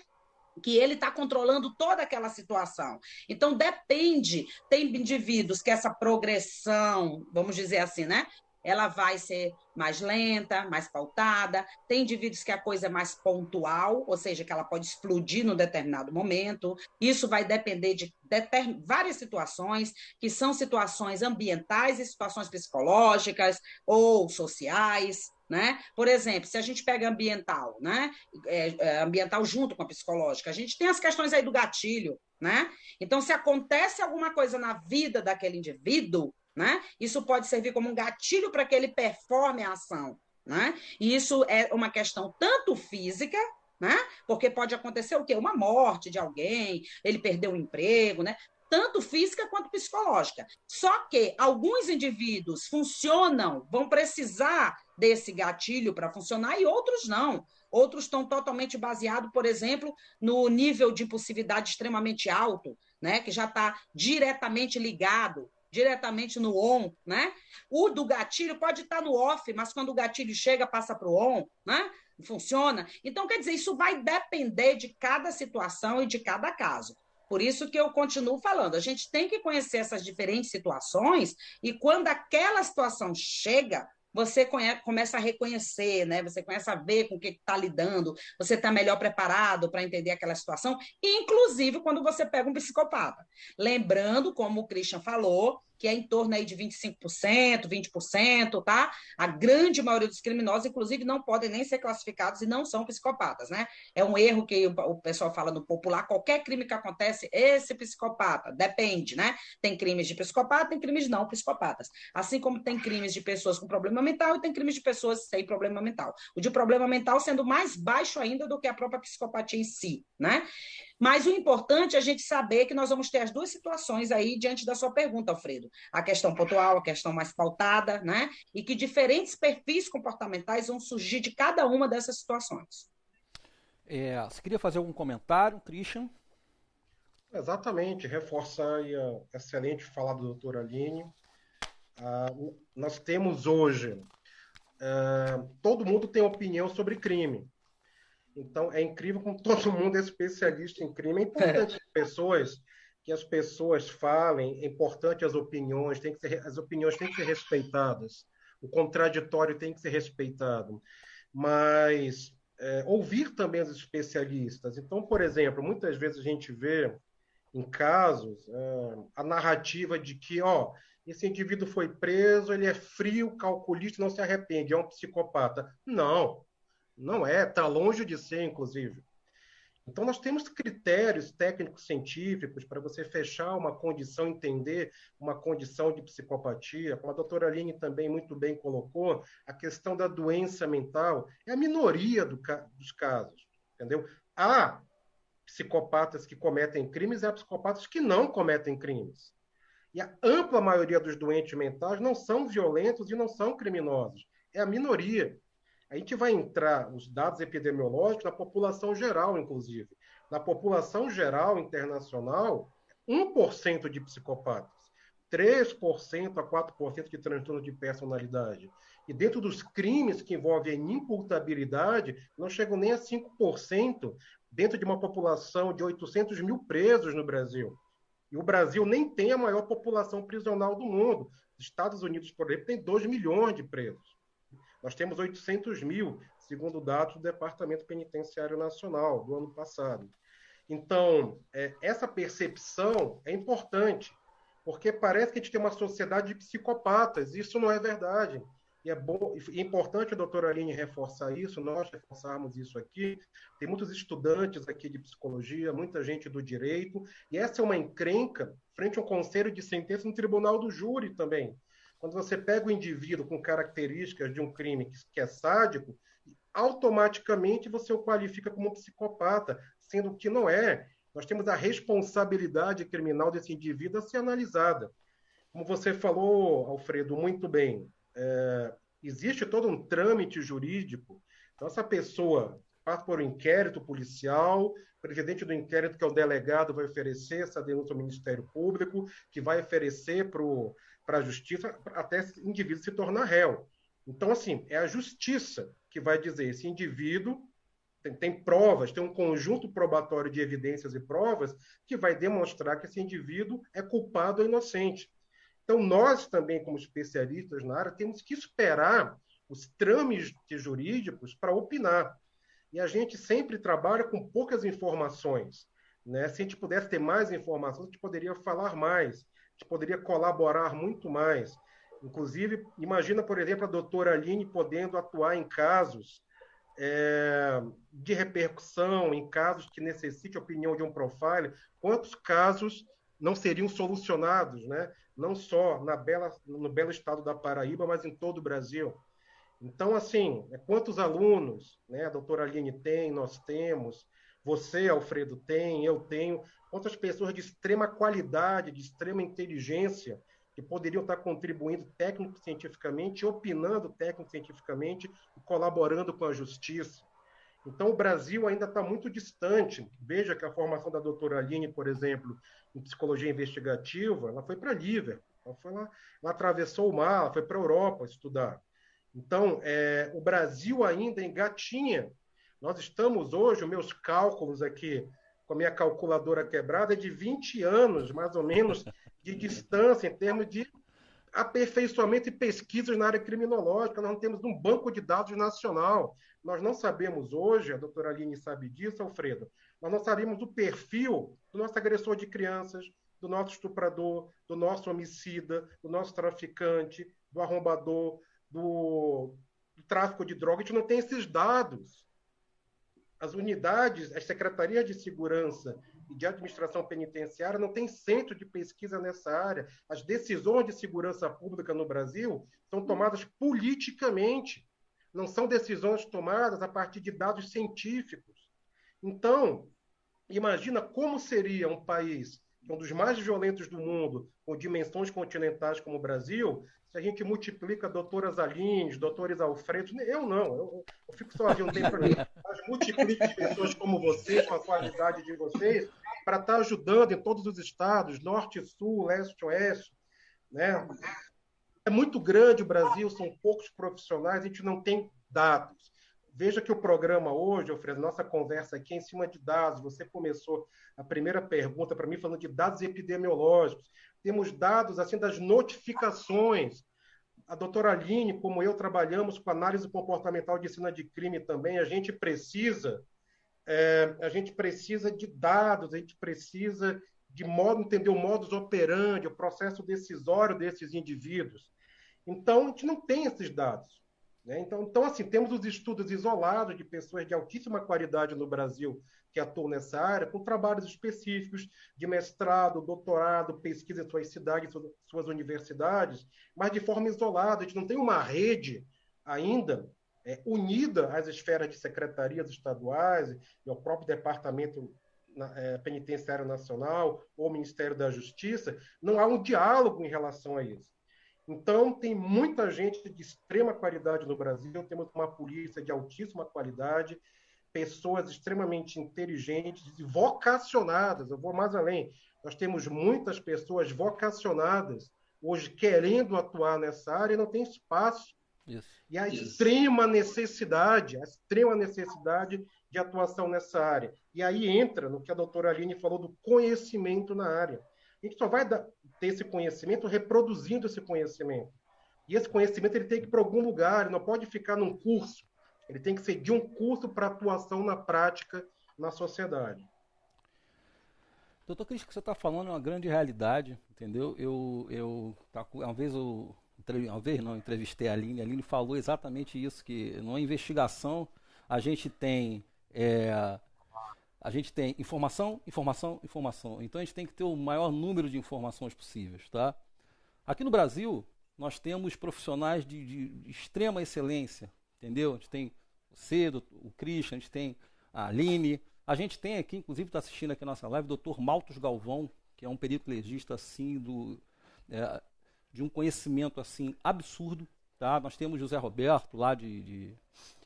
Que ele está controlando toda aquela situação. Então, depende, tem indivíduos que essa progressão, vamos dizer assim, né? Ela vai ser mais lenta, mais pautada. Tem indivíduos que a coisa é mais pontual, ou seja, que ela pode explodir num determinado momento. Isso vai depender de várias situações, que são situações ambientais e situações psicológicas ou sociais. Né? Por exemplo, se a gente pega ambiental, né? Ambiental junto com a psicológica, a gente tem as questões aí do gatilho. Né? Então, se acontece alguma coisa na vida daquele indivíduo, né? Isso pode servir como um gatilho para que ele performe a ação. Né? E isso é uma questão tanto física, né? Porque pode acontecer o quê? Uma morte de alguém, ele perdeu o emprego, né? Tanto física quanto psicológica. Só que alguns indivíduos funcionam, vão precisar desse gatilho para funcionar e outros não. Outros estão totalmente baseados, por exemplo, no nível de impulsividade extremamente alto, né? Que já está diretamente ligado, diretamente no on, né? O do gatilho pode estar no off, mas quando o gatilho chega, passa para o on, né? Funciona. Então, quer dizer, isso vai depender de cada situação e de cada caso. Por isso que eu continuo falando, a gente tem que conhecer essas diferentes situações e quando aquela situação chega, você começa a reconhecer, né? Você começa a ver com o que está lidando, você está melhor preparado para entender aquela situação, inclusive quando você pega um psicopata. Lembrando, como o Christian falou, que é em torno aí de 25%, 20%, tá? A grande maioria dos criminosos, inclusive, não podem nem ser classificados e não são psicopatas, né? É um erro que o pessoal fala no popular, qualquer crime que acontece, esse psicopata, depende, né? Tem crimes de psicopata, tem crimes de não psicopatas. Assim como tem crimes de pessoas com problema mental e tem crimes de pessoas sem problema mental. O de problema mental sendo mais baixo ainda do que a própria psicopatia em si, né? Mas o importante é a gente saber que nós vamos ter as duas situações aí diante da sua pergunta, Alfredo. A questão pontual, a questão mais pautada, né? E que diferentes perfis comportamentais vão surgir de cada uma dessas situações. Você queria fazer algum comentário, Christian? Exatamente, reforçar aí a excelente fala da doutora Aline. Nós temos hoje, todo mundo tem opinião sobre crime. Então, é incrível como todo mundo é especialista em crime. É importante que as pessoas falem, é importante as opiniões têm que ser respeitadas. O contraditório tem que ser respeitado. Mas ouvir também os especialistas. Então, por exemplo, muitas vezes a gente vê em casos a narrativa de que, esse indivíduo foi preso, ele é frio, calculista, não se arrepende, é um psicopata. Não. Não é, está longe de ser, inclusive. Então, nós temos critérios técnicos científicos para você fechar uma condição, entender uma condição de psicopatia. Como a doutora Aline também muito bem colocou, a questão da doença mental é a minoria dos casos, entendeu? Há psicopatas que cometem crimes e há psicopatas que não cometem crimes. E a ampla maioria dos doentes mentais não são violentos e não são criminosos. É a minoria. A gente vai entrar os dados epidemiológicos na população geral, inclusive. Na população geral internacional, 1% de psicopatas, 3% a 4% de transtorno de personalidade. E dentro dos crimes que envolvem a inimputabilidade, não chegam nem a 5% dentro de uma população de 800 mil presos no Brasil. E o Brasil nem tem a maior população prisional do mundo. Os Estados Unidos, por exemplo, tem 2 milhões de presos. Nós temos 800 mil, segundo dados do Departamento Penitenciário Nacional, do ano passado. Então, essa percepção é importante, porque parece que a gente tem uma sociedade de psicopatas. Isso não é verdade. E é importante a doutora Aline reforçar isso, nós reforçarmos isso aqui. Tem muitos estudantes aqui de psicologia, muita gente do direito, e essa é uma encrenca frente ao conselho de sentença no tribunal do júri também. Quando você pega o indivíduo com características de um crime que é sádico, automaticamente você o qualifica como psicopata, sendo que não é. Nós temos a responsabilidade criminal desse indivíduo a ser analisada. Como você falou, Alfredo, muito bem, existe todo um trâmite jurídico. Então, essa pessoa passa por um inquérito policial, o presidente do inquérito, que é o delegado, vai oferecer essa denúncia ao Ministério Público, que vai oferecer para a justiça, até esse indivíduo se tornar réu. Então, assim, é a justiça que vai dizer, esse indivíduo tem provas, tem um conjunto probatório de evidências e provas que vai demonstrar que esse indivíduo é culpado ou inocente. Então, nós também, como especialistas na área, temos que esperar os trâmites jurídicos para opinar. E a gente sempre trabalha com poucas informações, né? Se a gente pudesse ter mais informações, a gente poderia falar mais, a gente poderia colaborar muito mais. Inclusive, imagina, por exemplo, a doutora Aline podendo atuar em casos de repercussão, em casos que necessitem a opinião de um profile, quantos casos não seriam solucionados, né? Não só no belo estado da Paraíba, mas em todo o Brasil. Então, assim, quantos alunos, né, a doutora Aline tem, nós temos, você, Alfredo, tem, eu tenho, quantas pessoas de extrema qualidade, de extrema inteligência, que poderiam estar contribuindo técnico-cientificamente, opinando técnico-cientificamente e colaborando com a justiça. Então, o Brasil ainda está muito distante. Veja que a formação da doutora Aline, por exemplo, em psicologia investigativa, ela foi para Liverpool, ela atravessou o mar, ela foi para a Europa estudar. Então, o Brasil ainda engatinha. Nós estamos hoje, os meus cálculos aqui, com a minha calculadora quebrada, é de 20 anos, mais ou menos, de distância em termos de aperfeiçoamento e pesquisas na área criminológica. Nós não temos um banco de dados nacional. Nós não sabemos hoje, a doutora Aline sabe disso, Alfredo, nós não sabemos o perfil do nosso agressor de crianças, do nosso estuprador, do nosso homicida, do nosso traficante, do arrombador, do tráfico de drogas. A gente não tem esses dados. As unidades, as secretarias de segurança e de administração penitenciária não têm centro de pesquisa nessa área. As decisões de segurança pública no Brasil são tomadas politicamente, não são decisões tomadas a partir de dados científicos. Então, imagina como seria um país, um dos mais violentos do mundo, com dimensões continentais como o Brasil, se a gente multiplica doutoras Alines, doutores Alfredo, eu não, eu fico só ali um tempo para mim, mas multiplique pessoas como vocês, com a qualidade de vocês, para estar ajudando em todos os estados, norte, sul, leste, oeste, né? É muito grande o Brasil, são poucos profissionais, a gente não tem dados. Veja que o programa hoje, Alfredo, nossa conversa aqui é em cima de dados. Você começou a primeira pergunta para mim falando de dados epidemiológicos. Temos dados assim das notificações. A doutora Aline, como eu, trabalhamos com análise comportamental de cena de crime também. A gente precisa de dados, a gente precisa de entender o modus operandi, o processo decisório desses indivíduos. Então, a gente não tem esses dados. Né? Então, assim, temos os estudos isolados de pessoas de altíssima qualidade no Brasil que atuam nessa área, com trabalhos específicos de mestrado, doutorado, pesquisa em suas cidades, suas universidades, mas de forma isolada. A gente não tem uma rede ainda unida às esferas de secretarias estaduais e ao próprio Departamento Penitenciário Nacional ou Ministério da Justiça. Não há um diálogo em relação a isso. Então, tem muita gente de extrema qualidade no Brasil, temos uma polícia de altíssima qualidade, pessoas extremamente inteligentes e vocacionadas. Eu vou mais além. Nós temos muitas pessoas vocacionadas hoje querendo atuar nessa área e não tem espaço. Isso. E a extrema necessidade de atuação nessa área. E aí entra no que a doutora Aline falou do conhecimento na área. A gente só vai ter esse conhecimento reproduzindo esse conhecimento. E esse conhecimento ele tem que ir para algum lugar, ele não pode ficar num curso. Ele tem que ser de um curso para atuação na prática na sociedade. Doutor Cris, o que você está falando é uma grande realidade, entendeu? Uma vez entrevistei a Aline falou exatamente isso, que numa investigação a gente tem informação. Então a gente tem que ter o maior número de informações possíveis, tá? Aqui no Brasil, nós temos profissionais de extrema excelência, entendeu? A gente tem você, o Christian, a gente tem a Aline, a gente tem aqui, inclusive está assistindo aqui a nossa live, o Dr. Maltos Galvão, que é um perito legista assim, de um conhecimento assim absurdo, tá? Nós temos José Roberto, lá de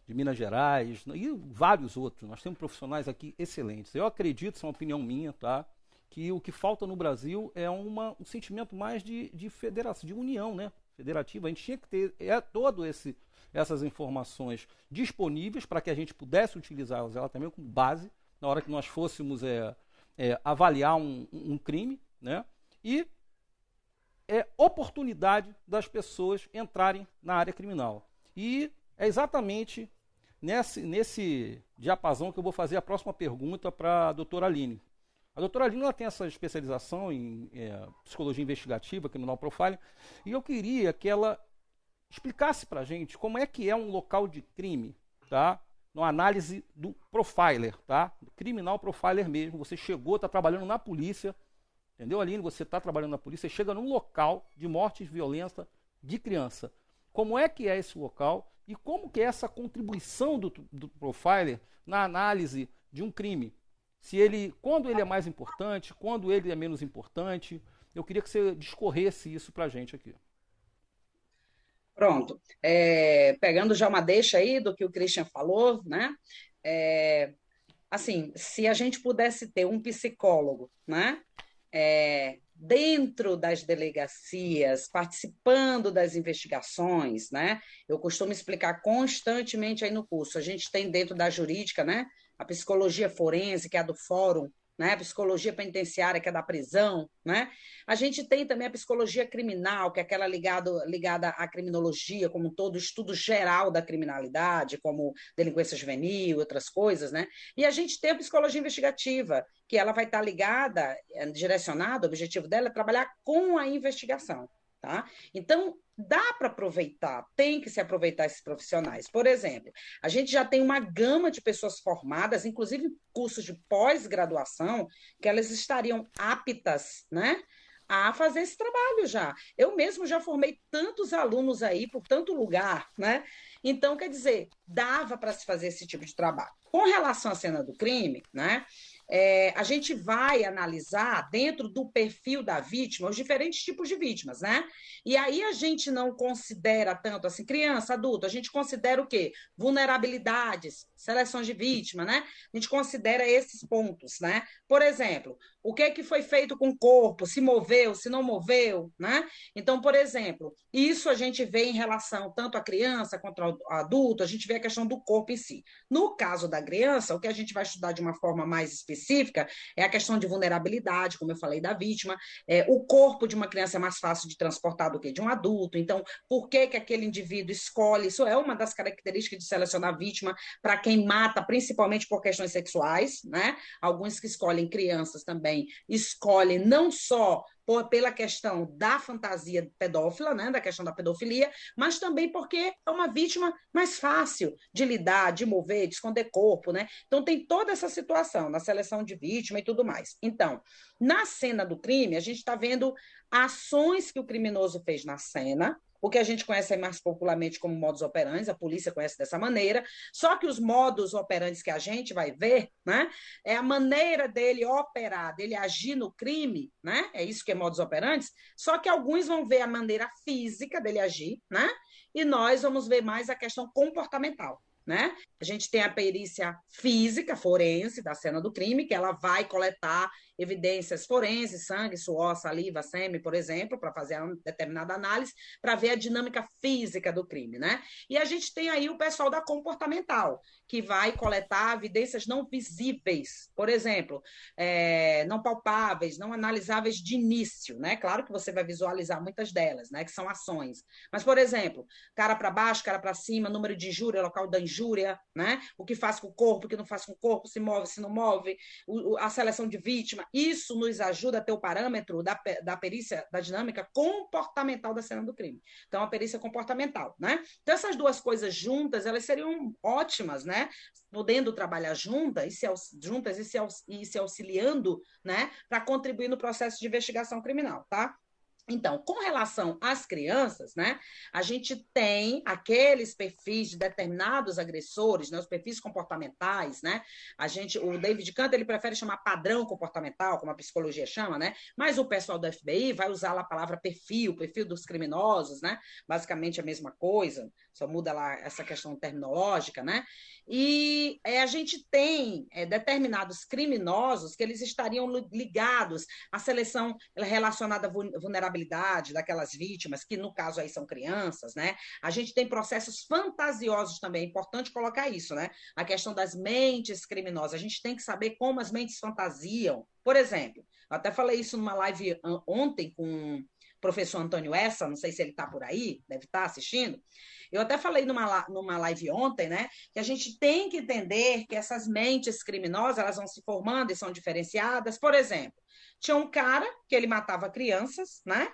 Minas Gerais, e vários outros. Nós temos profissionais aqui excelentes. Eu acredito, isso é uma opinião minha, tá? Que o que falta no Brasil é um sentimento mais de federação, de união, né? Federativa. A gente tinha que ter todas essas informações disponíveis para que a gente pudesse utilizá-las ela também como base na hora que nós fôssemos avaliar um crime, né? E oportunidade das pessoas entrarem na área criminal. E é exatamente nesse diapasão que eu vou fazer a próxima pergunta para a doutora Aline. A doutora Aline ela tem essa especialização em psicologia investigativa, criminal profiling, e eu queria que ela explicasse para a gente como é que é um local de crime, tá? Na análise do profiler, tá? Criminal profiler mesmo. Você chegou, está trabalhando na polícia, entendeu, Aline? Você está trabalhando na polícia, chega num local de morte e violência de criança. Como é que é esse local E como que é essa contribuição do profiler na análise de um crime? Quando ele é mais importante, quando ele é menos importante. Eu queria que você discorresse isso para a gente aqui. Pronto. Pegando já uma deixa aí do que o Christian falou, né? Assim, se a gente pudesse ter um psicólogo, né? Dentro das delegacias, participando das investigações, né? Eu costumo explicar constantemente aí no curso. A gente tem dentro da jurídica, né? A psicologia forense, que é a do fórum, né? A psicologia penitenciária, que é da prisão, né? A gente tem também a psicologia criminal, que é aquela ligada à criminologia, como um todo, o estudo geral da criminalidade, como delinquência juvenil, outras coisas, né? E a gente tem a psicologia investigativa, que ela vai estar ligada, direcionada, o objetivo dela é trabalhar com a investigação, tá? Então, dá para aproveitar, tem que se aproveitar esses profissionais. Por exemplo, a gente já tem uma gama de pessoas formadas, inclusive cursos de pós-graduação, que elas estariam aptas, né, a fazer esse trabalho já. Eu mesmo já formei tantos alunos aí por tanto lugar, né? Então, quer dizer, dava para se fazer esse tipo de trabalho. Com relação à cena do crime, né? A gente vai analisar dentro do perfil da vítima os diferentes tipos de vítimas, né? E aí a gente não considera tanto assim, criança, adulto, a gente considera o quê? Vulnerabilidades, seleções de vítima, né? A gente considera esses pontos, né? Por exemplo, o que foi feito com o corpo, se moveu, se não moveu, né? Então, por exemplo, isso a gente vê em relação tanto à criança quanto ao adulto, a gente vê a questão do corpo em si. No caso da criança, o que a gente vai estudar de uma forma mais específica é a questão de vulnerabilidade, como eu falei, da vítima. O corpo de uma criança é mais fácil de transportar do que de um adulto. Então, por que aquele indivíduo escolhe? Isso é uma das características de selecionar a vítima para quem mata, principalmente por questões sexuais, né? Alguns que escolhem crianças também escolhem não só pela questão da fantasia pedófila, né, da questão da pedofilia, mas também porque é uma vítima mais fácil de lidar, de mover, de esconder corpo, né? Então tem toda essa situação na seleção de vítima e tudo mais. Então, na cena do crime, a gente está vendo ações que o criminoso fez na cena, o que a gente conhece mais popularmente como modus operandi, a polícia conhece dessa maneira, só que os modus operandi que a gente vai ver, né, é a maneira dele operar, dele agir no crime, né, é isso que é modus operandi, só que alguns vão ver a maneira física dele agir, né, e nós vamos ver mais a questão comportamental. Né? A gente tem a perícia física, forense, da cena do crime, que ela vai coletar evidências forenses, sangue, suor, saliva, sêmen, por exemplo, para fazer uma determinada análise, para ver a dinâmica física do crime, né? E a gente tem aí o pessoal da comportamental, que vai coletar evidências não visíveis, por exemplo, não palpáveis, não analisáveis de início, né? Claro que você vai visualizar muitas delas, né? Que são ações. Mas, por exemplo, cara para baixo, cara para cima, número de injúria, local da injúria, né? O que faz com o corpo, o que não faz com o corpo, se move, se não move, a seleção de vítima. Isso nos ajuda a ter o parâmetro da perícia, da dinâmica comportamental da cena do crime. Então, a perícia comportamental, né? Então, essas duas coisas juntas, elas seriam ótimas, né? Podendo trabalhar juntas e se auxiliando, né? Para contribuir no processo de investigação criminal, tá? Então, com relação às crianças, né, a gente tem aqueles perfis de determinados agressores, né, os perfis comportamentais, né, o David Cantor, ele prefere chamar padrão comportamental, como a psicologia chama, né, mas o pessoal do FBI vai usar a palavra perfil dos criminosos, né, basicamente a mesma coisa, só muda lá essa questão terminológica, né, e a gente tem determinados criminosos que eles estariam ligados à seleção relacionada à vulnerabilidade daquelas vítimas, que no caso aí são crianças, né? A gente tem processos fantasiosos também, é importante colocar isso, né? A questão das mentes criminosas, a gente tem que saber como as mentes fantasiam. Por exemplo, eu até falei isso numa live ontem com o professor Antônio Essa, não sei se ele está por aí, deve estar assistindo. Eu até falei numa live ontem, né, que a gente tem que entender que essas mentes criminosas, elas vão se formando e são diferenciadas. Por exemplo, tinha um cara que ele matava crianças, né,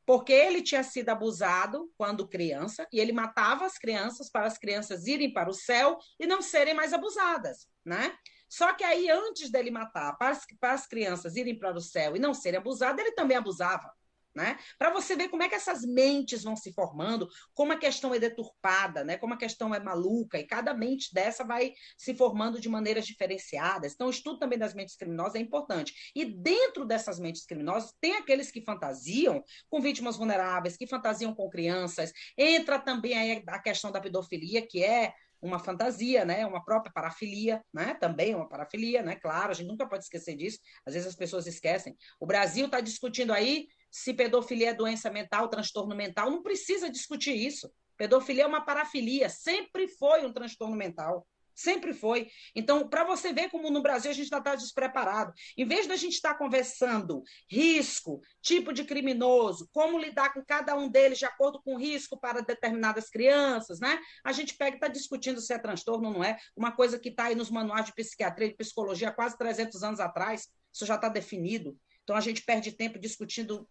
porque ele tinha sido abusado quando criança, e ele matava as crianças para as crianças irem para o céu e não serem mais abusadas, né? Só que aí, antes dele matar para as crianças irem para o céu e não serem abusadas, ele também abusava, né? Para você ver como é que essas mentes vão se formando, como a questão é deturpada, né? Como a questão é maluca, e cada mente dessa vai se formando de maneiras diferenciadas. Então, o estudo também das mentes criminosas é importante. E dentro dessas mentes criminosas, tem aqueles que fantasiam com vítimas vulneráveis, que fantasiam com crianças. Entra também aí a questão da pedofilia, que é uma fantasia, né? Uma própria parafilia, né? Também uma parafilia, né? Claro, a gente nunca pode esquecer disso. Às vezes as pessoas esquecem. O Brasil está discutindo aí se pedofilia é doença mental, transtorno mental. Não precisa discutir isso. Pedofilia é uma parafilia, sempre foi um transtorno mental. Sempre foi. Então, para você ver como no Brasil a gente está despreparado. Em vez da gente estar conversando risco, tipo de criminoso, como lidar com cada um deles de acordo com o risco para determinadas crianças, né? A gente pega e está discutindo se é transtorno ou não é. Uma coisa que está aí nos manuais de psiquiatria e de psicologia há quase 300 anos atrás. Isso já está definido. Então, a gente perde tempo discutindo,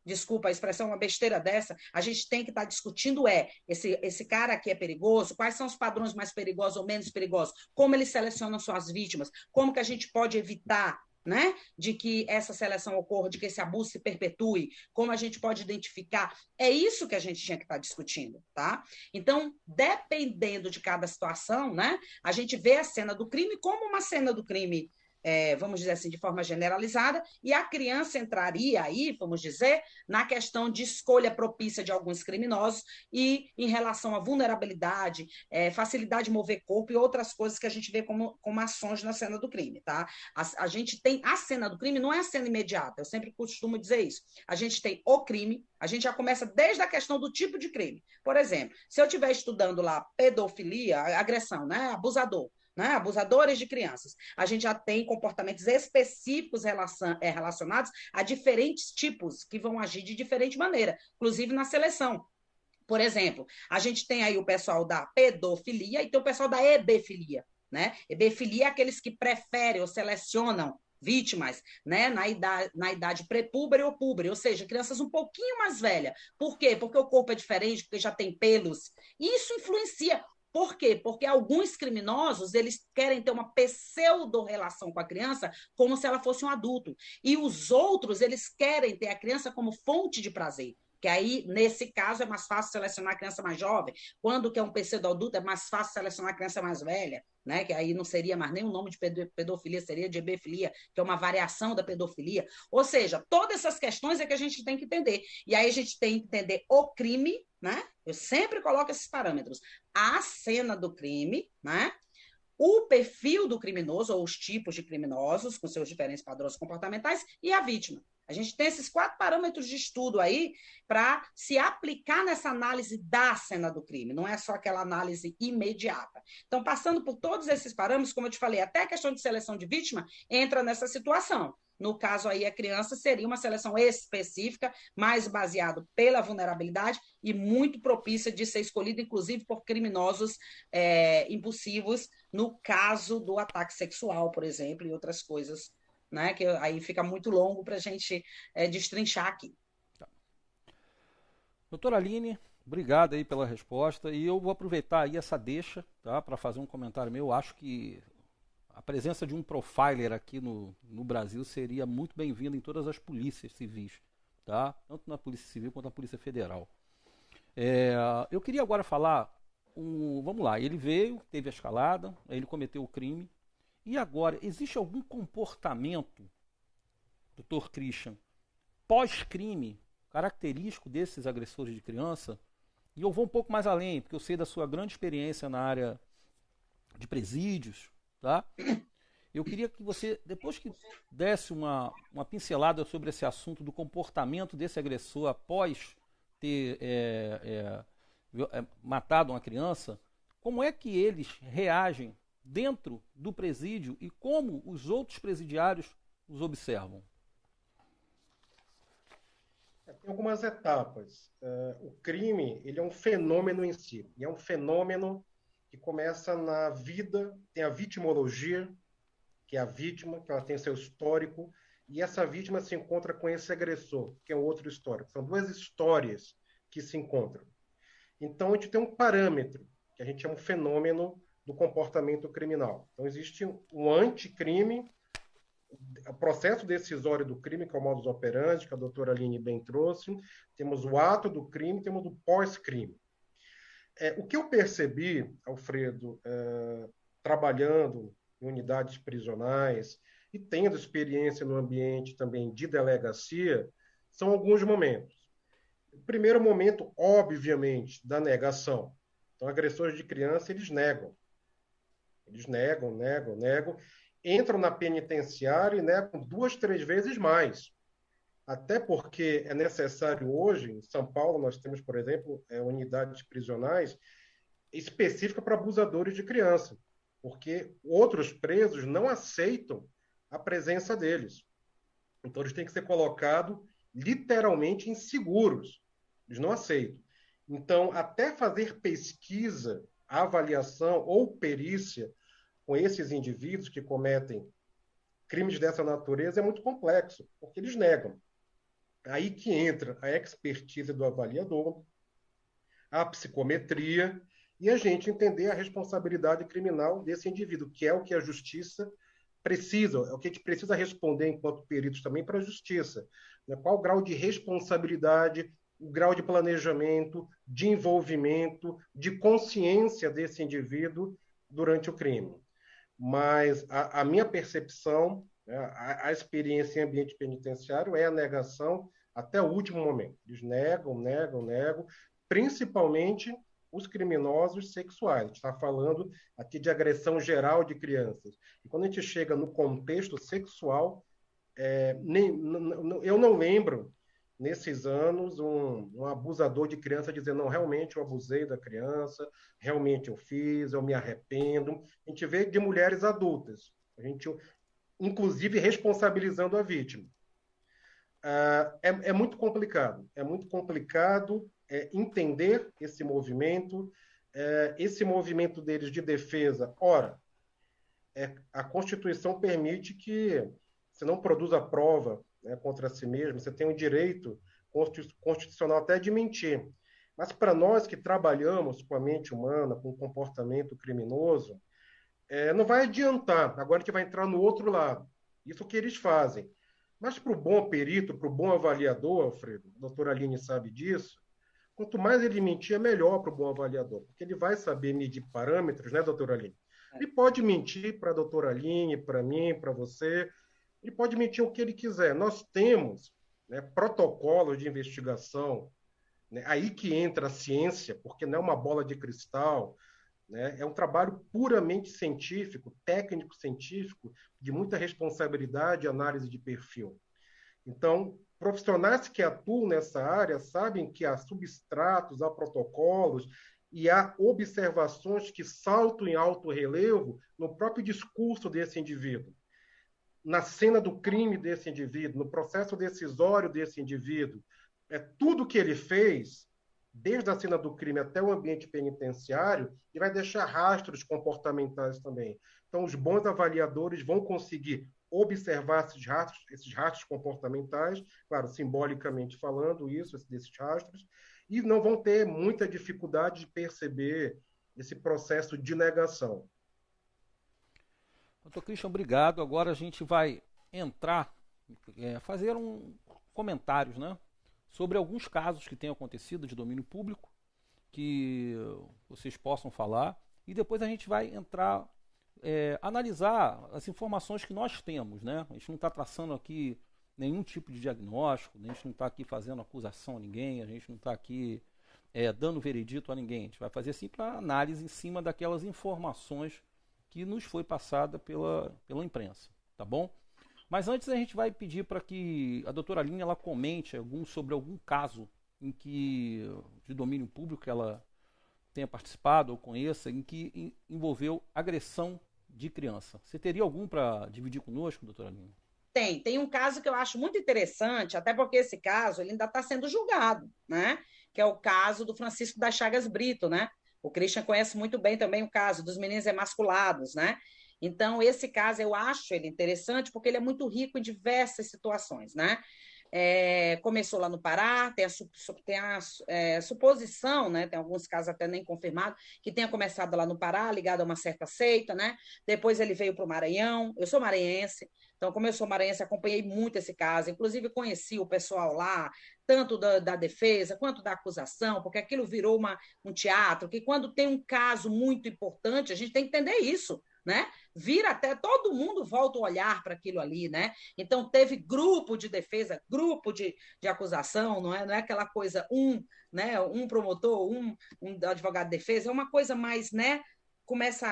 desculpa a expressão, uma besteira dessa. A gente tem que estar discutindo esse cara aqui é perigoso, quais são os padrões mais perigosos ou menos perigosos, como eles selecionam suas vítimas, como que a gente pode evitar, né, de que essa seleção ocorra, de que esse abuso se perpetue, como a gente pode identificar. É isso que a gente tinha que estar discutindo, tá? Então, dependendo de cada situação, né, a gente vê a cena do crime como uma cena do crime, vamos dizer assim, de forma generalizada, e a criança entraria aí, vamos dizer, na questão de escolha propícia de alguns criminosos e em relação à vulnerabilidade, facilidade de mover corpo e outras coisas que a gente vê como ações na cena do crime, tá? A gente tem a cena do crime, não é a cena imediata, eu sempre costumo dizer isso. A gente tem o crime, a gente já começa desde a questão do tipo de crime. Por exemplo, se eu estiver estudando lá pedofilia, agressão, né, abusador, né, abusadores de crianças. A gente já tem comportamentos específicos relacionados a diferentes tipos que vão agir de diferente maneira, inclusive na seleção. Por exemplo, a gente tem aí o pessoal da pedofilia e tem o pessoal da hebefilia, né? Hebefilia é aqueles que preferem ou selecionam vítimas, né, na idade pré-púbere ou púbere, ou seja, crianças um pouquinho mais velhas. Por quê? Porque o corpo é diferente, porque já tem pelos. Isso influencia. Por quê? Porque alguns criminosos, eles querem ter uma pseudo-relação com a criança como se ela fosse um adulto. E os outros, eles querem ter a criança como fonte de prazer. Que aí, nesse caso, é mais fácil selecionar a criança mais jovem. Quando que é um pseudo-adulto, é mais fácil selecionar a criança mais velha, né? Que aí não seria mais nem o nome de pedofilia, seria de hebefilia, que é uma variação da pedofilia. Ou seja, todas essas questões é que a gente tem que entender. E aí a gente tem que entender o crime, né? Eu sempre coloco esses parâmetros. A cena do crime, né? O perfil do criminoso, ou os tipos de criminosos, com seus diferentes padrões comportamentais, e a vítima. A gente tem esses 4 parâmetros de estudo aí para se aplicar nessa análise da cena do crime, não é só aquela análise imediata. Então, passando por todos esses parâmetros, como eu te falei, até a questão de seleção de vítima entra nessa situação. No caso aí, a criança seria uma seleção específica, mais baseado pela vulnerabilidade e muito propícia de ser escolhida, inclusive, por criminosos impulsivos, no caso do ataque sexual, por exemplo, e outras coisas, né? Que aí fica muito longo para a gente destrinchar aqui. Doutora Aline, obrigado aí pela resposta. E eu vou aproveitar aí essa deixa, tá, para fazer um comentário meu. Eu acho que a presença de um profiler aqui no Brasil seria muito bem-vinda em todas as polícias civis, tá? Tanto na Polícia Civil quanto na Polícia Federal. Eu queria agora falar, vamos lá, ele veio, teve a escalada, ele cometeu o crime, e agora, existe algum comportamento, Dr. Christian, pós-crime, característico desses agressores de criança? E eu vou um pouco mais além, porque eu sei da sua grande experiência na área de presídios, tá? Eu queria que você, depois que desse uma pincelada sobre esse assunto do comportamento desse agressor após ter matado uma criança, como é que eles reagem dentro do presídio e como os outros presidiários os observam? Tem algumas etapas. O crime, ele é um fenômeno em si. E é um fenômeno que começa na vida, tem a vitimologia, que é a vítima, que ela tem seu histórico, e essa vítima se encontra com esse agressor, que é um outro histórico. São 2 histórias que se encontram. Então, a gente tem um parâmetro, que a gente chama um fenômeno do comportamento criminal. Então, existe um anticrime, o processo decisório do crime, que é o modus operandi, que a doutora Aline bem trouxe, temos o ato do crime, temos o pós-crime. O que eu percebi, Alfredo, trabalhando em unidades prisionais e tendo experiência no ambiente também de delegacia, são alguns momentos. O primeiro momento, obviamente, da negação. Então, agressores de criança, eles negam. Eles negam. Entram na penitenciária e negam 2, 3 vezes mais. Até porque é necessário hoje, em São Paulo, nós temos, por exemplo, unidades prisionais específicas para abusadores de criança, porque outros presos não aceitam a presença deles. Então, eles têm que ser colocados literalmente inseguros. Eles não aceitam. Então, até fazer pesquisa, avaliação ou perícia com esses indivíduos que cometem crimes dessa natureza é muito complexo, porque eles negam. Aí que entra a expertise do avaliador, a psicometria e a gente entender a responsabilidade criminal desse indivíduo, que é o que a justiça precisa, é o que a gente precisa responder enquanto peritos também para a justiça. Qual o grau de responsabilidade, o grau de planejamento, de envolvimento, de consciência desse indivíduo durante o crime. Mas a minha percepção, a experiência em ambiente penitenciário é a negação até o último momento. Eles negam, principalmente os criminosos sexuais. A gente está falando aqui de agressão geral de crianças. E quando a gente chega no contexto sexual, eu não lembro, nesses anos, um abusador de criança dizendo, não, realmente eu abusei da criança, realmente eu fiz, eu me arrependo. A gente vê de mulheres adultas, a gente, inclusive, responsabilizando a vítima. É muito complicado entender esse movimento deles de defesa. Ora, a Constituição permite que você não produza prova, né, contra si mesmo, você tem o direito constitucional até de mentir. Mas para nós que trabalhamos com a mente humana, com o comportamento criminoso, não vai adiantar. Agora a gente vai entrar no outro lado. Isso é o que eles fazem. Mas para o bom perito, para o bom avaliador, Alfredo, a doutora Aline sabe disso, quanto mais ele mentir, é melhor para o bom avaliador, porque ele vai saber medir parâmetros, né, doutora Aline? Ele pode mentir para a doutora Aline, para mim, para você, ele pode mentir o que ele quiser. Nós temos, né, protocolos de investigação, né, aí que entra a ciência, porque não é uma bola de cristal, né, é um trabalho puramente científico, técnico-científico, de muita responsabilidade e análise de perfil. Então, profissionais que atuam nessa área sabem que há substratos, há protocolos e há observações que saltam em alto relevo no próprio discurso desse indivíduo, na cena do crime desse indivíduo, no processo decisório desse indivíduo. Tudo que ele fez, desde a cena do crime até o ambiente penitenciário, e vai deixar rastros comportamentais também. Então, os bons avaliadores vão conseguir observar esses rastros comportamentais, claro, simbolicamente falando desses rastros, e não vão ter muita dificuldade de perceber esse processo de negação. Doutor Christian, obrigado. Agora a gente vai entrar, fazer comentários, né, sobre alguns casos que têm acontecido de domínio público, que vocês possam falar, e depois a gente vai entrar, analisar as informações que nós temos, né? A gente não está traçando aqui nenhum tipo de diagnóstico, a gente não está aqui fazendo acusação a ninguém, a gente não está aqui dando veredito a ninguém. A gente vai fazer simples análise em cima daquelas informações que nos foi passada pela imprensa, tá bom? Mas antes a gente vai pedir para que a doutora Aline ela comente sobre algum caso em que, de domínio público, que ela tenha participado ou conheça, em que envolveu agressão de criança. Você teria algum para dividir conosco, doutora Aline? Tem um caso que eu acho muito interessante, até porque esse caso ele ainda está sendo julgado, né? Que é o caso do Francisco das Chagas Brito, né? O Christian conhece muito bem também o caso dos meninos emasculados, né? Então, esse caso eu acho ele interessante porque ele é muito rico em diversas situações, né? Começou lá no Pará, tem a suposição, né? Tem alguns casos até nem confirmados, que tenha começado lá no Pará, ligado a uma certa seita, né? Depois ele veio para o Maranhão. Eu sou maranhense, então, como eu sou maranhense, acompanhei muito esse caso. Inclusive, conheci o pessoal lá, tanto da defesa quanto da acusação, porque aquilo virou um teatro, que quando tem um caso muito importante, a gente tem que entender isso, né? Vira até todo mundo volta o olhar para aquilo ali, né? Então teve grupo de defesa, grupo de acusação, não é aquela coisa né, um promotor, um advogado de defesa, é uma coisa mais, né, começa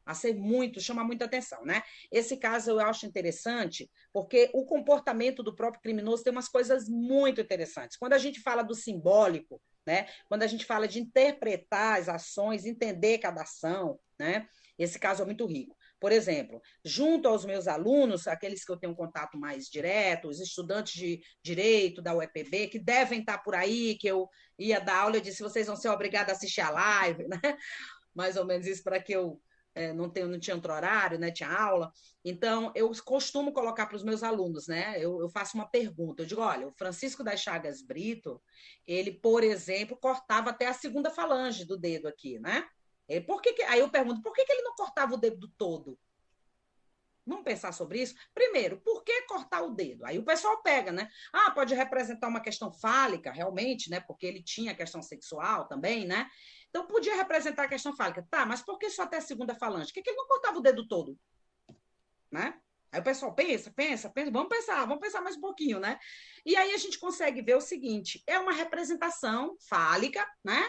a ser muito, chama muita atenção, né? Esse caso eu acho interessante, porque o comportamento do próprio criminoso tem umas coisas muito interessantes. Quando a gente fala do simbólico, né? Quando a gente fala de interpretar as ações, entender cada ação, né? Esse caso é muito rico. Por exemplo, junto aos meus alunos, aqueles que eu tenho um contato mais direto, os estudantes de direito da UEPB, que devem estar por aí, que eu ia dar aula, eu disse, vocês vão ser obrigados a assistir a live, né? Mais ou menos isso para que eu não tinha outro horário, né? Tinha aula. Então, eu costumo colocar para os meus alunos, né? Eu faço uma pergunta, eu digo, olha, o Francisco das Chagas Brito, ele, por exemplo, cortava até a segunda falange do dedo aqui, né? Aí eu pergunto, por que ele não cortava o dedo todo? Vamos pensar sobre isso? Primeiro, por que cortar o dedo? Aí o pessoal pega, né? Ah, pode representar uma questão fálica, realmente, né? Porque ele tinha questão sexual também, né? Então podia representar a questão fálica. Tá, mas por que só até a segunda falange? Por que ele não cortava o dedo todo? Né? Aí o pessoal pensa, vamos pensar mais um pouquinho, né? E aí a gente consegue ver o seguinte: é uma representação fálica, né?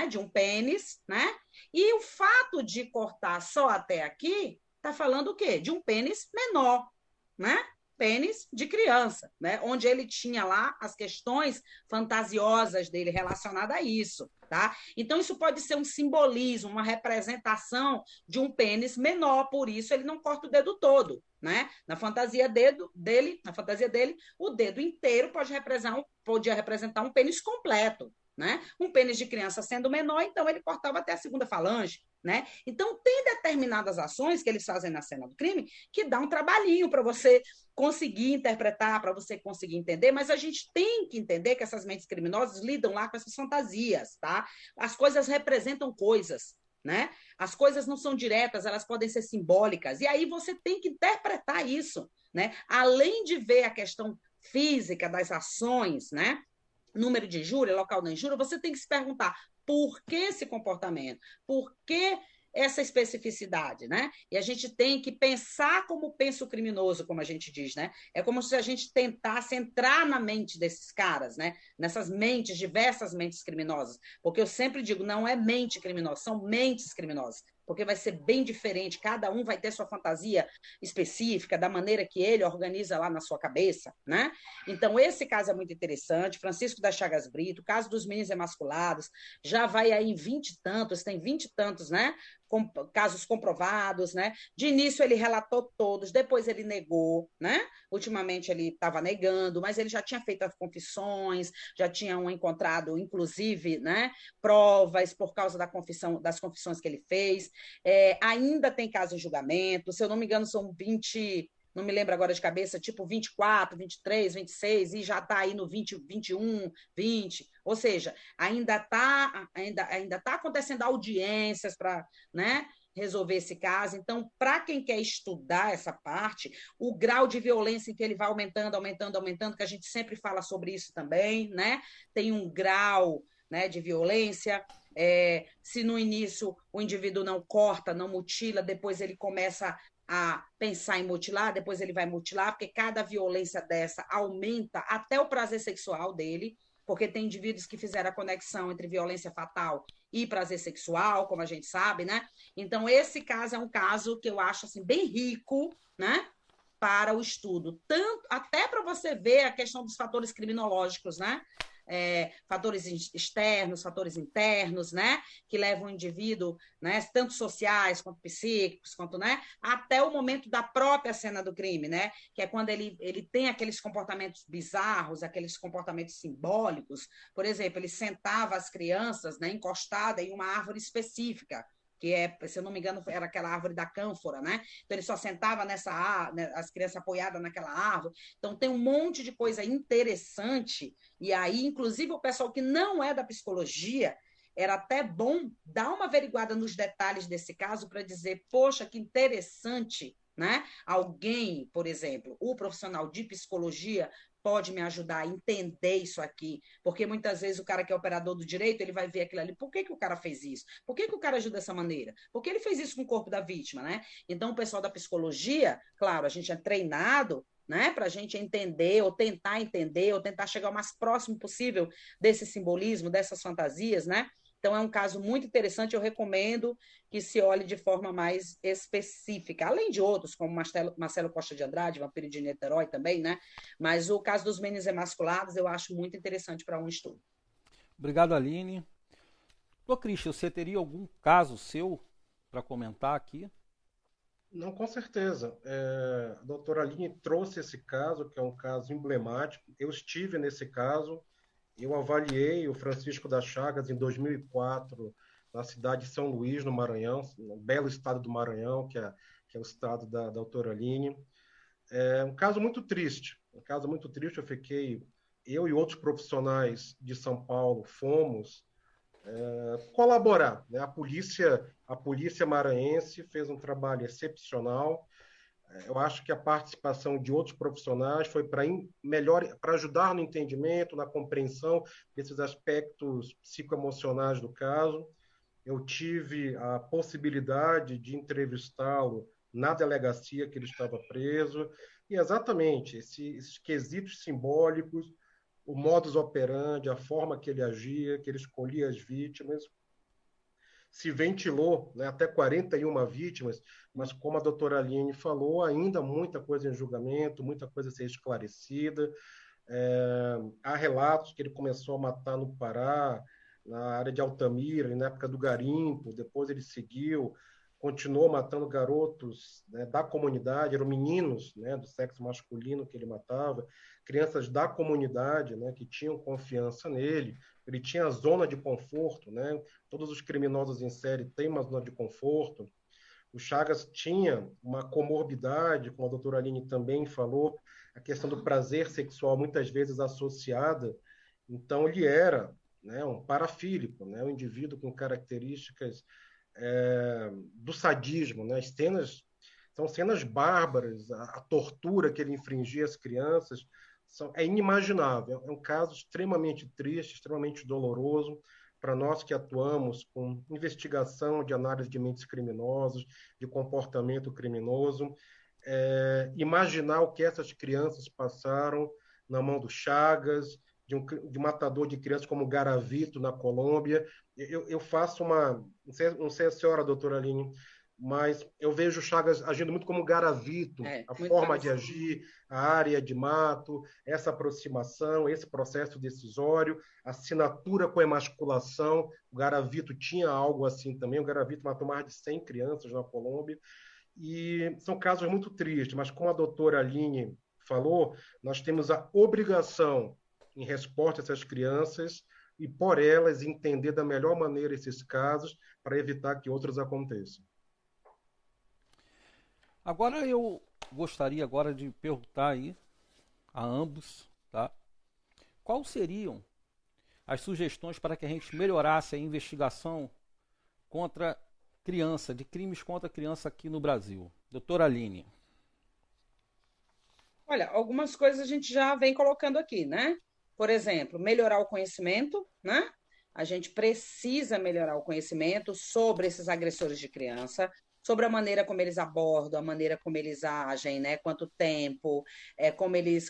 De um pênis, né? E o fato de cortar só até aqui está falando o quê? De um pênis menor, né? Pênis de criança, né? Onde ele tinha lá as questões fantasiosas dele relacionadas a isso, tá? Então isso pode ser um simbolismo, uma representação de um pênis menor, por isso ele não corta o dedo todo, né? Na fantasia dele, o dedo inteiro podia representar um pênis completo, né? Um pênis de criança sendo menor, então ele cortava até a segunda falange, né? Então tem determinadas ações que eles fazem na cena do crime que dá um trabalhinho para você conseguir interpretar, para você conseguir entender, mas a gente tem que entender que essas mentes criminosas lidam lá com essas fantasias, tá? As coisas representam coisas, né? As coisas não são diretas, elas podem ser simbólicas. E aí você tem que interpretar isso, né? Além de ver a questão física das ações, né? Número de injúria, local da injúria, você tem que se perguntar por que esse comportamento? Por que essa especificidade, né? E a gente tem que pensar como pensa o criminoso, como a gente diz, né? É como se a gente tentasse entrar na mente desses caras, né? Nessas mentes, diversas mentes criminosas. Porque eu sempre digo, não é mente criminosa, são mentes criminosas. Porque vai ser bem diferente, cada um vai ter sua fantasia específica, da maneira que ele organiza lá na sua cabeça, né? Então, esse caso é muito interessante, Francisco das Chagas Brito, o caso dos meninos emasculados, já vai aí em 20 e tantos, tem 20 e tantos, né? Casos comprovados, né? De início ele relatou todos, depois ele negou, né? Ultimamente ele estava negando, mas ele já tinha feito as confissões, já tinham encontrado, inclusive, né? Provas por causa das confissões que ele fez. Ainda tem caso em julgamento, se eu não me engano, são 20. Não me lembro agora de cabeça, tipo 24, 23, 26, e já está aí no 20, 21, 20. Ou seja, ainda tá acontecendo audiências para, né, resolver esse caso. Então, para quem quer estudar essa parte, o grau de violência em que ele vai aumentando, que a gente sempre fala sobre isso também, né? Tem um grau, né, de violência. Se no início o indivíduo não corta, não mutila, depois ele começa a pensar em mutilar, depois ele vai mutilar, porque cada violência dessa aumenta até o prazer sexual dele, porque tem indivíduos que fizeram a conexão entre violência fatal e prazer sexual, como a gente sabe, né? Então, esse caso é um caso que eu acho assim, bem rico, né? Para o estudo, tanto até para você ver a questão dos fatores criminológicos, né? Fatores externos, fatores internos, né, que levam o indivíduo, né, tanto sociais quanto psíquicos, quanto, né, até o momento da própria cena do crime, né, que é quando ele tem aqueles comportamentos bizarros, aqueles comportamentos simbólicos. Por exemplo, ele sentava as crianças, né, encostada em uma árvore específica, que se eu não me engano, era aquela árvore da cânfora, né? Então ele só sentava nessa árvore, né, as crianças apoiadas naquela árvore. Então tem um monte de coisa interessante, e aí, inclusive, o pessoal que não é da psicologia, era até bom dar uma averiguada nos detalhes desse caso para dizer, poxa, que interessante, né? Alguém, por exemplo, o profissional de psicologia pode me ajudar a entender isso aqui, porque muitas vezes o cara que é operador do direito, ele vai ver aquilo ali, por que que o cara fez isso? Por que que o cara agiu dessa maneira? Por que ele fez isso com o corpo da vítima, né? Então, o pessoal da psicologia, claro, a gente é treinado, né, para a gente entender, ou tentar chegar o mais próximo possível desse simbolismo, dessas fantasias, né? Então, é um caso muito interessante, eu recomendo que se olhe de forma mais específica, além de outros, como Marcelo Costa de Andrade, Vampiro de Niterói também, né? Mas o caso dos menes emasculados eu acho muito interessante para um estudo. Obrigado, Aline. Ô, Cristian, você teria algum caso seu para comentar aqui? Não, com certeza. A doutora Aline trouxe esse caso, que é um caso emblemático. Eu estive nesse caso, eu avaliei o Francisco das Chagas em 2004, na cidade de São Luís, no Maranhão, no belo estado do Maranhão, que é o estado da doutora Aline. É um caso muito triste, eu e outros profissionais de São Paulo fomos colaborar, né? A polícia maranhense fez um trabalho excepcional. Eu acho que a participação de outros profissionais foi para ajudar no entendimento, na compreensão desses aspectos psicoemocionais do caso. Eu tive a possibilidade de entrevistá-lo na delegacia que ele estava preso, e exatamente esses quesitos simbólicos, o modus operandi, a forma que ele agia, que ele escolhia as vítimas, se ventilou, né, até 41 vítimas, mas como a doutora Aline falou, ainda muita coisa em julgamento, muita coisa a ser esclarecida. Há relatos que ele começou a matar no Pará, na área de Altamira, na época do garimpo, depois ele seguiu, continuou matando garotos, né, da comunidade, eram meninos, né, do sexo masculino que ele matava, crianças da comunidade, né, que tinham confiança nele. Ele tinha a zona de conforto, né? Todos os criminosos em série têm uma zona de conforto. O Chagas tinha uma comorbidade, como a doutora Aline também falou, a questão do prazer sexual muitas vezes associada. Então, ele era, né, um parafílico, né, um indivíduo com características do sadismo. Né? As cenas são cenas bárbaras, a tortura que ele infligia às crianças é inimaginável. É um caso extremamente triste, extremamente doloroso para nós que atuamos com investigação de análise de mentes criminosas, de comportamento criminoso. Imaginar o que essas crianças passaram na mão do Chagas, de um matador de crianças como Garavito, na Colômbia. Eu faço uma... Não sei a senhora, doutora Aline, mas eu vejo o Chagas agindo muito como Garavito, a forma de agir, a área de mato, essa aproximação, esse processo decisório, assinatura com emasculação. O Garavito tinha algo assim também. O Garavito matou mais de 100 crianças na Colômbia. E são casos muito tristes, mas como a doutora Aline falou, nós temos a obrigação, em resposta a essas crianças, e por elas entender da melhor maneira esses casos para evitar que outros aconteçam. Agora eu gostaria agora de perguntar aí a ambos, tá? Quais seriam as sugestões para que a gente melhorasse a investigação contra criança, de crimes contra criança aqui no Brasil? Doutora Aline. Olha, algumas coisas a gente já vem colocando aqui, né? Por exemplo, melhorar o conhecimento, né? A gente precisa melhorar o conhecimento sobre esses agressores de criança, sobre a maneira como eles abordam, a maneira como eles agem, né? Quanto tempo,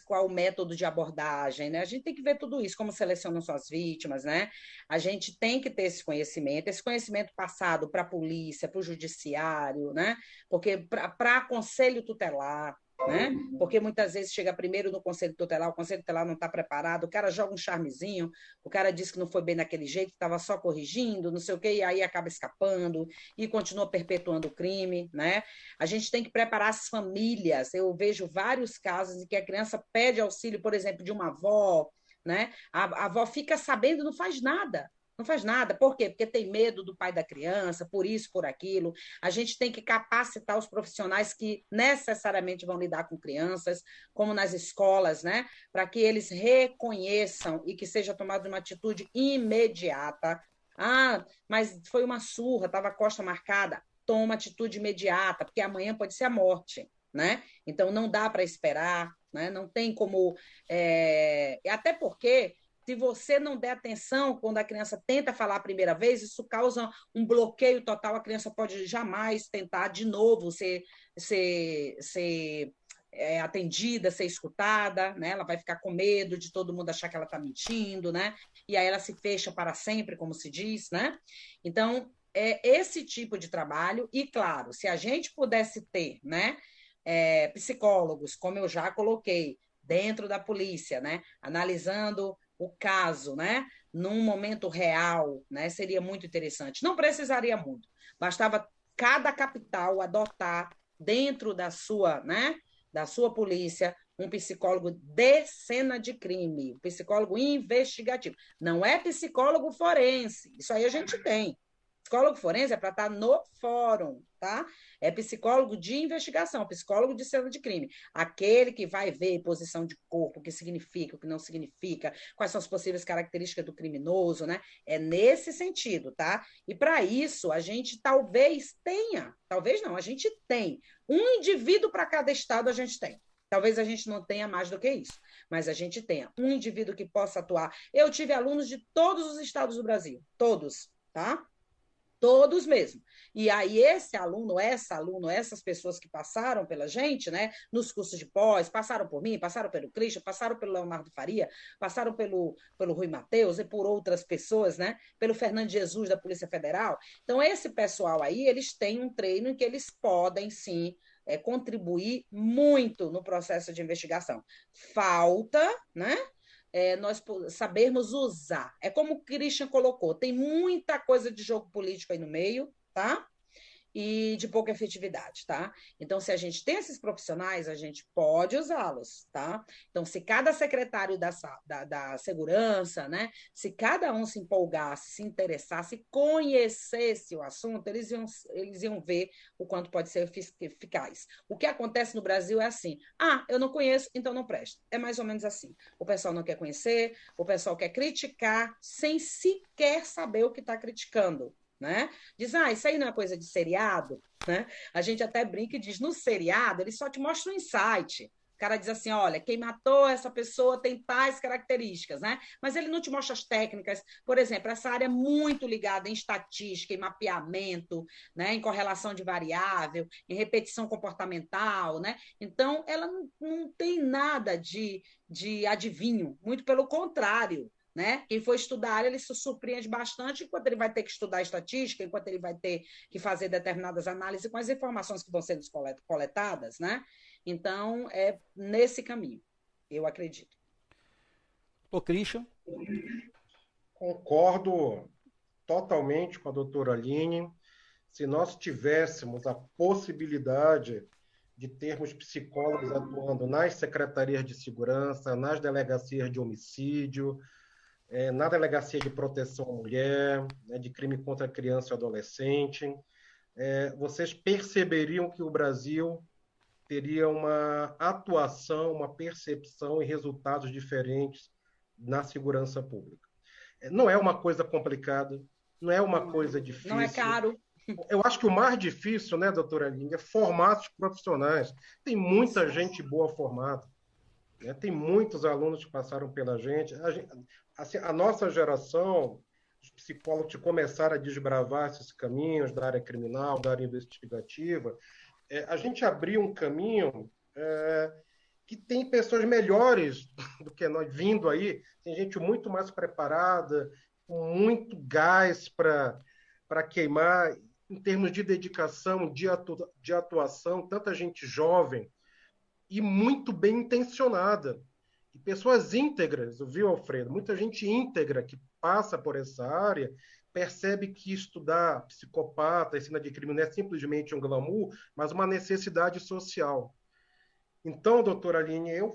qual o método de abordagem, né? A gente tem que ver tudo isso, como selecionam suas vítimas, né? A gente tem que ter esse conhecimento passado para a polícia, para o judiciário, né? Porque para conselho tutelar, né? Porque muitas vezes chega primeiro no conselho tutelar, o conselho tutelar não está preparado, o cara joga um charmezinho, o cara diz que não foi bem daquele jeito, estava só corrigindo, não sei o quê, e aí acaba escapando e continua perpetuando o crime, né? A gente tem que preparar as famílias. Eu vejo vários casos em que a criança pede auxílio, por exemplo, de uma avó, né? A avó fica sabendo e não faz nada. Não faz nada. Por quê? Porque tem medo do pai da criança, por isso, por aquilo. A gente tem que capacitar os profissionais que necessariamente vão lidar com crianças, como nas escolas, né? Para que eles reconheçam e que seja tomada uma atitude imediata. Ah, mas foi uma surra, estava a costa marcada. Toma atitude imediata, porque amanhã pode ser a morte, né? Então não dá para esperar, né? Não tem como. Até porque se você não der atenção quando a criança tenta falar a primeira vez, isso causa um bloqueio total. A criança pode jamais tentar de novo ser atendida, ser escutada, né? Ela vai ficar com medo de todo mundo achar que ela está mentindo, né? E aí ela se fecha para sempre, como se diz, né? Então, é esse tipo de trabalho. E, claro, se a gente pudesse ter, né, psicólogos, como eu já coloquei, dentro da polícia, né, analisando o caso, né, num momento real, né, seria muito interessante. Não precisaria muito, bastava cada capital adotar dentro da sua polícia um psicólogo de cena de crime, um psicólogo investigativo. Não é psicólogo forense, isso aí a gente tem. Psicólogo forense é para estar no fórum, tá? É psicólogo de investigação, psicólogo de cena de crime. Aquele que vai ver posição de corpo, o que significa, o que não significa, quais são as possíveis características do criminoso, né? É nesse sentido, tá? E para isso, a gente talvez tenha, talvez não, a gente tem. Um indivíduo para cada estado a gente tem. Talvez a gente não tenha mais do que isso, mas a gente tenha um indivíduo que possa atuar. Eu tive alunos de todos os estados do Brasil, todos, tá? Todos mesmo. E aí, esse aluno, essas pessoas que passaram pela gente, né, nos cursos de pós, passaram por mim, passaram pelo Christian, passaram pelo Leonardo Faria, passaram pelo Rui Mateus e por outras pessoas, né, pelo Fernando Jesus da Polícia Federal. Então, esse pessoal aí, eles têm um treino em que eles podem, sim, contribuir muito no processo de investigação. Falta, né, nós sabermos usar. É como o Christian colocou, tem muita coisa de jogo político aí no meio, tá? E de pouca efetividade, tá? Então, se a gente tem esses profissionais, a gente pode usá-los, tá? Então, se cada secretário da segurança, né? Se cada um se empolgasse, se interessasse, conhecesse o assunto, eles iam ver o quanto pode ser eficaz. O que acontece no Brasil é assim, eu não conheço, então não presta. É mais ou menos assim. O pessoal não quer conhecer, o pessoal quer criticar sem sequer saber o que está criticando, né? Diz, isso aí não é coisa de seriado, né? A gente até brinca e diz, no seriado, ele só te mostra um insight. O cara diz assim, olha, quem matou essa pessoa tem tais características, né? Mas ele não te mostra as técnicas. Por exemplo, essa área é muito ligada em estatística, em mapeamento, né? Em correlação de variável, em repetição comportamental, né? Então, ela não tem nada de adivinho, muito pelo contrário, né? Quem for estudar, ele se surpreende bastante enquanto ele vai ter que estudar estatística, enquanto ele vai ter que fazer determinadas análises com as informações que vão sendo coletadas, né? Então, é nesse caminho, eu acredito. Ô, Christian. Concordo totalmente com a doutora Aline. Se nós tivéssemos a possibilidade de termos psicólogos atuando nas secretarias de segurança, nas delegacias de homicídio, na Delegacia de Proteção à Mulher, né, de crime contra criança e adolescente, vocês perceberiam que o Brasil teria uma atuação, uma percepção e resultados diferentes na segurança pública. Não é uma coisa complicada, não é uma coisa difícil. Não é caro. Eu acho que o mais difícil, né, doutora Aline, é formar os profissionais. Tem muita gente boa formada. Né? Tem muitos alunos que passaram pela gente. Assim, a nossa geração, os psicólogos que começaram a desbravar esses caminhos da área criminal, da área investigativa, a gente abriu um caminho que tem pessoas melhores do que nós vindo aí, tem gente muito mais preparada, com muito gás para queimar, em termos de dedicação, de atuação, tanta gente jovem e muito bem intencionada. E pessoas íntegras, viu, Alfredo? Muita gente íntegra que passa por essa área percebe que estudar psicopata, cena de crime não é simplesmente um glamour, mas uma necessidade social. Então, doutora Aline, eu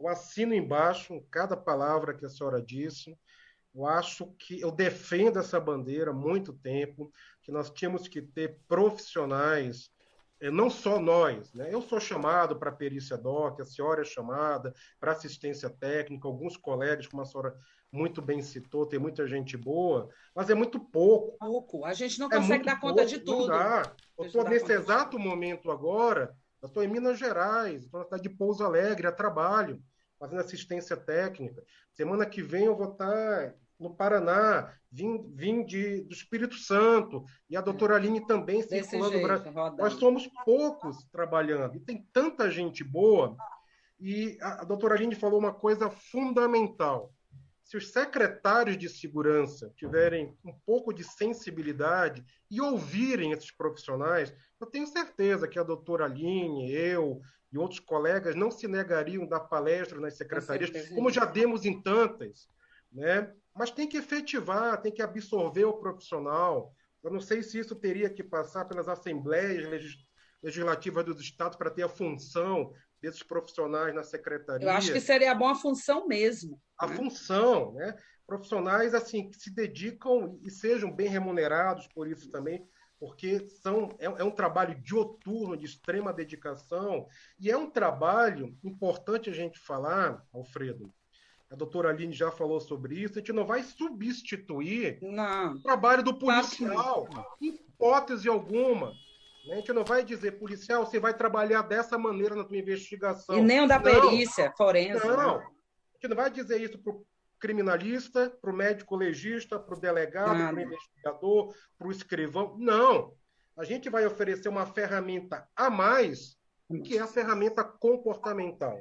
assino embaixo cada palavra que a senhora disse. Eu acho que eu defendo essa bandeira há muito tempo, que nós tínhamos que ter profissionais, não só nós, né? Eu sou chamado para perícia doc, a senhora é chamada para assistência técnica, alguns colegas, como a senhora muito bem citou, tem muita gente boa, mas é muito pouco. Pouco. A gente não É consegue muito dar conta de pouco, não tudo. dá. Eu A gente estou dá nesse conta de exato momento agora, eu estou em Minas Gerais, estou na cidade de Pouso Alegre, a trabalho, fazendo assistência técnica. Semana que vem eu vou estar no Paraná, vim do Espírito Santo, e a doutora Aline também desse circulando no Brasil. jeito, Nós rodando. somos poucos trabalhando, e tem tanta gente boa, e a doutora Aline falou uma coisa fundamental. Se os secretários de segurança tiverem um pouco de sensibilidade e ouvirem esses profissionais, eu tenho certeza que a doutora Aline, eu e outros colegas não se negariam a dar palestra nas Com secretarias, certeza. como já demos em tantas, né? Mas tem que efetivar, tem que absorver o profissional. Eu não sei se isso teria que passar pelas assembleias legislativas dos estados para ter a função desses profissionais na Eu acho que secretaria, seria bom a função mesmo, a né? função, né? Profissionais assim que se dedicam e sejam bem remunerados por isso também, porque é um trabalho dioturno de extrema dedicação e é um trabalho importante a gente falar, Alfredo. A doutora Aline já falou sobre isso. A gente não vai substituir Não, o trabalho do claro que não. policial, em hipótese alguma. Né? A gente não vai dizer, policial, você vai trabalhar dessa maneira na tua E investigação. nem o da Não, perícia forense, né? não. A gente não vai dizer isso para o criminalista, para o médico legista, para o delegado, para o Nada. investigador, para o escrivão. Não. A gente vai oferecer uma ferramenta a mais, que é a ferramenta comportamental.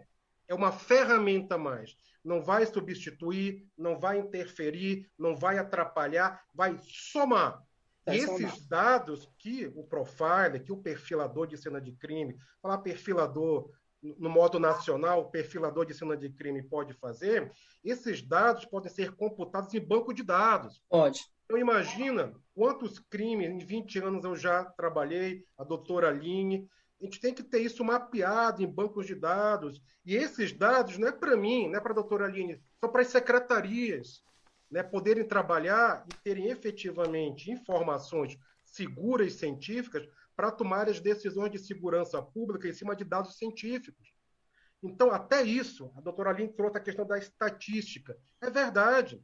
É uma ferramenta a mais. Não vai substituir, não vai interferir, não vai atrapalhar, vai somar. E Vai somar. esses dados que o profiler, que o perfilador de cena de crime, falar perfilador no modo nacional, o perfilador de cena de crime pode fazer, esses dados podem ser computados em banco de dados. Pode. Então, imagina quantos crimes, em 20 anos eu já trabalhei, a doutora Aline, a gente tem que ter isso mapeado em bancos de dados. E esses dados não é para mim, não é para a doutora Aline, são para as secretarias, né, poderem trabalhar e terem efetivamente informações seguras e científicas para tomar as decisões de segurança pública em cima de dados científicos. Então, até isso, a doutora Aline trouxe a questão da estatística. É verdade.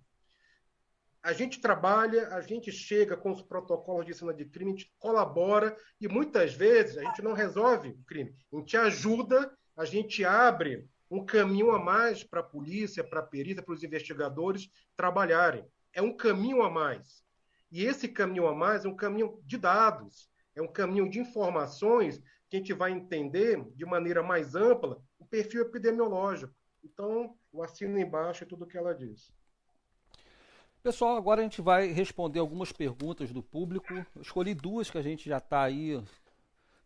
A gente trabalha, a gente chega com os protocolos de cena de crime, a gente colabora e muitas vezes a gente não resolve o crime. A gente ajuda, a gente abre um caminho a mais para a polícia, para a perícia, para os investigadores trabalharem. É um caminho a mais. E esse caminho a mais é um caminho de dados, é um caminho de informações que a gente vai entender de maneira mais ampla o perfil epidemiológico. Então, eu assino embaixo tudo o que ela diz. Pessoal, agora a gente vai responder algumas perguntas do público. Eu escolhi duas que a gente já está aí,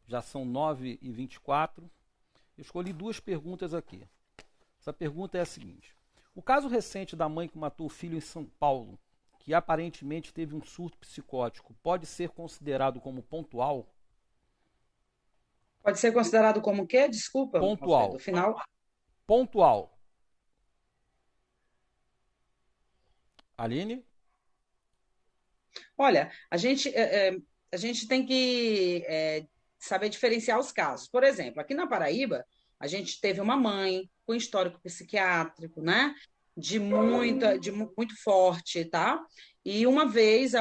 já são 9h24. Eu escolhi duas perguntas aqui. Essa pergunta é a seguinte: o caso recente da mãe que matou o filho em São Paulo, que aparentemente teve um surto psicótico, pode ser considerado como pontual? Pode ser considerado como o quê? Desculpa, Pontual. Alfredo, final. Pontual. Aline? Olha, a gente tem que saber diferenciar os casos. Por exemplo, aqui na Paraíba, a gente teve uma mãe com histórico psiquiátrico, né? Muito forte, tá? E uma vez,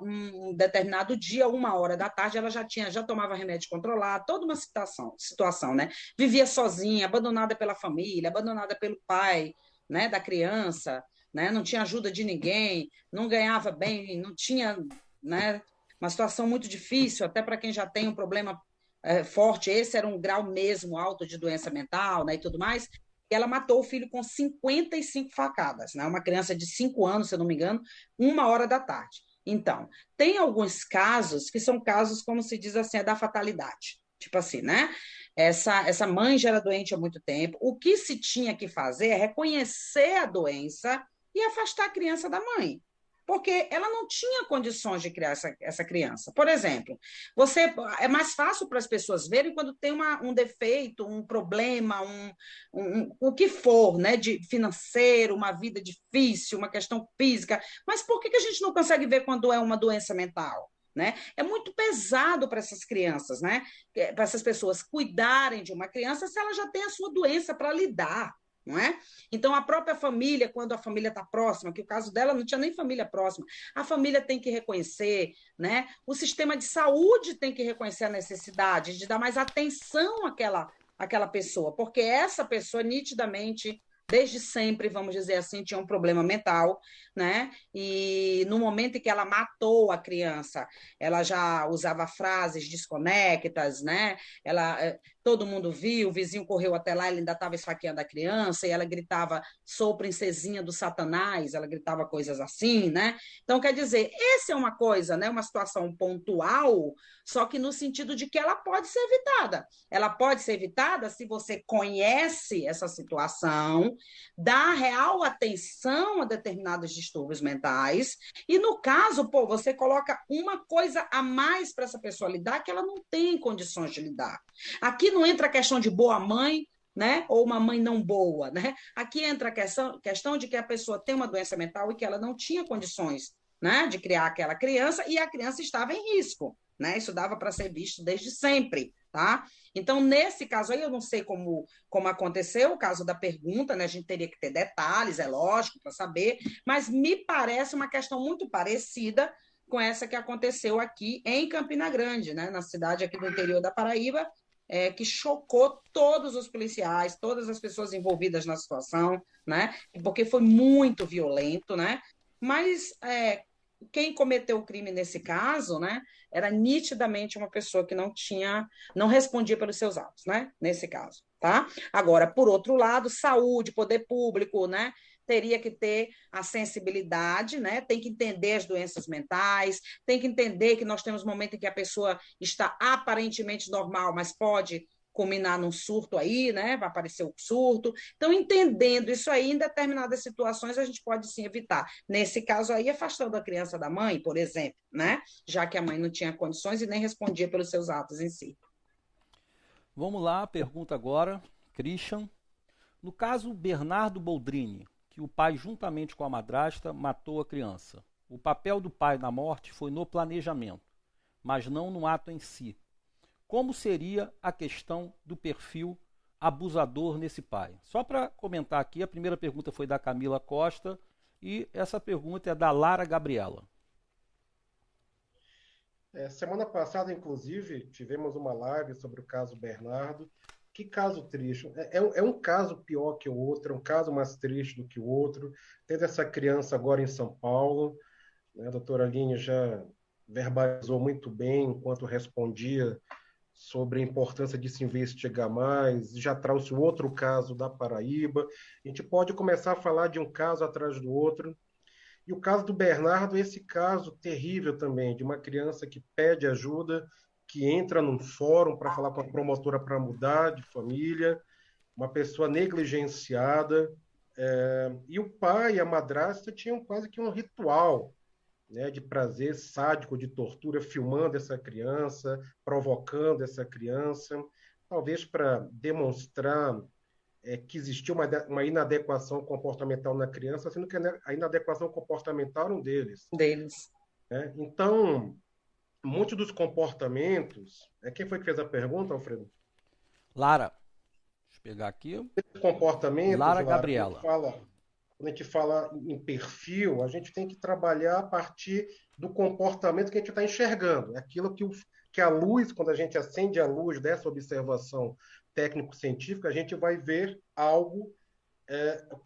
um determinado dia, 1 hora da tarde, ela já tomava remédio controlado, toda uma situação, né? Vivia sozinha, abandonada pela família, abandonada pelo pai, né, da criança, né? Não tinha ajuda de ninguém, não ganhava bem, não tinha, né, uma situação muito difícil, até para quem já tem um problema forte. Esse era um grau mesmo alto de doença mental, né, e tudo mais. E ela matou o filho com 55 facadas, né? Uma criança de 5 anos, se eu não me engano, 1 hora da tarde. Então, tem alguns casos que são casos, como se diz assim, é da fatalidade. Tipo assim, né? Essa mãe já era doente há muito tempo. O que se tinha que fazer é reconhecer a doença e afastar a criança da mãe. porque ela não tinha condições de criar essa criança. Por exemplo, é mais fácil para as pessoas verem quando tem um defeito, um problema, o que for, né, de financeiro, uma vida difícil, uma questão física. Mas por que a gente não consegue ver quando é uma doença mental? Né? É muito pesado para essas crianças, né? Para essas pessoas cuidarem de uma criança se ela já tem a sua doença para lidar. Não é? Então, a própria família, quando a família está próxima, que o caso dela não tinha nem família próxima, a família tem que reconhecer, né? O sistema de saúde tem que reconhecer a necessidade de dar mais atenção àquela pessoa, porque essa pessoa, nitidamente, desde sempre, vamos dizer assim, tinha um problema mental, né? E no momento em que ela matou a criança, ela já usava frases desconectas, né? Todo mundo viu, o vizinho correu até lá, ele ainda estava esfaqueando a criança, e ela gritava, sou princesinha do Satanás, ela gritava coisas assim, né? Então, quer dizer, essa é uma coisa, né? Uma situação pontual, só que no sentido de que ela pode ser evitada. Ela pode ser evitada se você conhece essa situação, dá real atenção a determinados distúrbios mentais, e no caso, pô, você coloca uma coisa a mais para essa pessoa lidar que ela não tem condições de lidar. Aqui não entra a questão de boa mãe, né? Ou uma mãe não boa, né? Aqui entra a questão de que a pessoa tem uma doença mental e que ela não tinha condições, né, de criar aquela criança e a criança estava em risco, né? Isso dava para ser visto desde sempre, tá? Então, nesse caso aí, eu não sei como aconteceu o caso da pergunta, né? A gente teria que ter detalhes, é lógico, para saber, mas me parece uma questão muito parecida com essa que aconteceu aqui em Campina Grande, né? Na cidade aqui do interior da Paraíba, que chocou todos os policiais, todas as pessoas envolvidas na situação, né? Porque foi muito violento, né? Mas quem cometeu o crime nesse caso, né? Era nitidamente uma pessoa que não respondia pelos seus atos, né? Nesse caso, tá? Agora, por outro lado, saúde, poder público, né? Teria que ter a sensibilidade, né? Tem que entender as doenças mentais, tem que entender que nós temos um momento em que a pessoa está aparentemente normal, mas pode culminar num surto aí, né? Vai aparecer o surto. Então, entendendo isso aí, em determinadas situações, a gente pode sim evitar. Nesse caso aí, afastando a criança da mãe, por exemplo, né? Já que a mãe não tinha condições e nem respondia pelos seus atos em si. Vamos lá, pergunta agora, Christian. No caso Bernardo Boldrini, que o pai, juntamente com a madrasta, matou a criança. O papel do pai na morte foi no planejamento, mas não no ato em si. Como seria a questão do perfil abusador nesse pai? Só para comentar aqui, a primeira pergunta foi da Camila Costa e essa pergunta é da Lara Gabriela. Semana passada, inclusive, tivemos uma live sobre o caso Bernardo. Que caso triste. É um caso pior que o outro, é um caso mais triste do que o outro. Teve essa criança agora em São Paulo, né? A doutora Aline já verbalizou muito bem enquanto respondia sobre a importância de se investigar mais, já trouxe outro caso da Paraíba. A gente pode começar a falar de um caso atrás do outro. E o caso do Bernardo, esse caso terrível também, de uma criança que pede ajuda, que entra num fórum para falar com a promotora para mudar de família, uma pessoa negligenciada, e o pai e a madrasta tinham quase que um ritual, né, de prazer sádico, de tortura, filmando essa criança, provocando essa criança, talvez para demonstrar que existia uma inadequação comportamental na criança, sendo que a inadequação comportamental era um deles. Né? Então, muitos dos comportamentos... Quem foi que fez a pergunta, Alfredo? Lara. Deixa eu pegar aqui. Comportamentos, Lara Gabriela. Quando a gente fala em perfil, a gente tem que trabalhar a partir do comportamento que a gente está enxergando. É aquilo que a luz, quando a gente acende a luz dessa observação técnico-científica, a gente vai ver algo,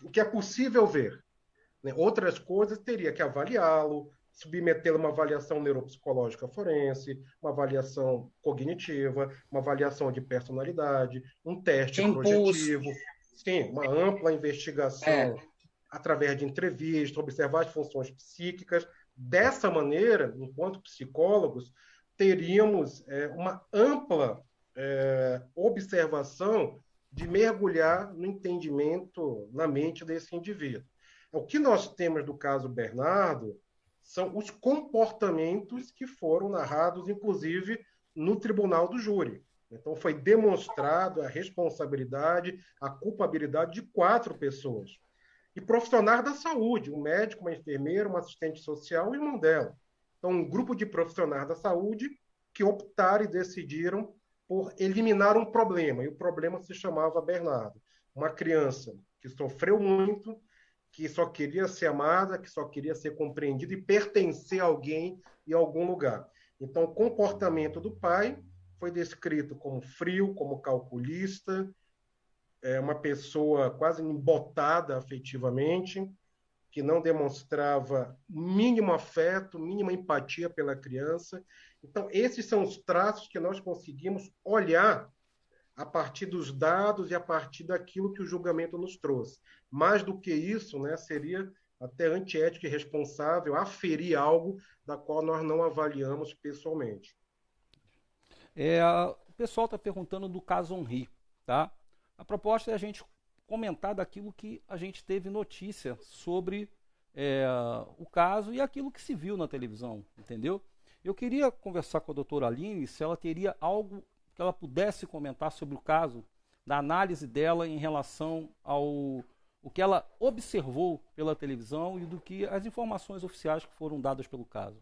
o que é possível ver. Né? Outras coisas teria que avaliá-lo, submetê-lo a uma avaliação neuropsicológica forense, uma avaliação cognitiva, uma avaliação de personalidade, um teste projetivo, sim, uma ampla investigação através de entrevista, observar as funções psíquicas. Dessa maneira, enquanto psicólogos, teríamos uma ampla observação de mergulhar no entendimento, na mente desse indivíduo. O que nós temos do caso Bernardo são os comportamentos que foram narrados, inclusive, no tribunal do júri. Então, foi demonstrado a responsabilidade, a culpabilidade de 4 pessoas. E profissionais da saúde, um médico, uma enfermeira, uma assistente social e o irmão dela. Então, um grupo de profissionais da saúde que optaram e decidiram por eliminar um problema, e o problema se chamava Bernardo. Uma criança que sofreu muito, que só queria ser amada, que só queria ser compreendida e pertencer a alguém em algum lugar. Então, o comportamento do pai foi descrito como frio, como calculista, uma pessoa quase embotada afetivamente, que não demonstrava mínimo afeto, mínima empatia pela criança. Então, esses são os traços que nós conseguimos olhar a partir dos dados e a partir daquilo que o julgamento nos trouxe. Mais do que isso, né, seria até antiético e irresponsável aferir algo da qual nós não avaliamos pessoalmente. O pessoal está perguntando do caso Henri, tá? A proposta é a gente comentar daquilo que a gente teve notícia sobre o caso e aquilo que se viu na televisão, entendeu? Eu queria conversar com a doutora Aline se ela teria algo que ela pudesse comentar sobre o caso, da análise dela em relação ao o que ela observou pela televisão e do que as informações oficiais que foram dadas pelo caso.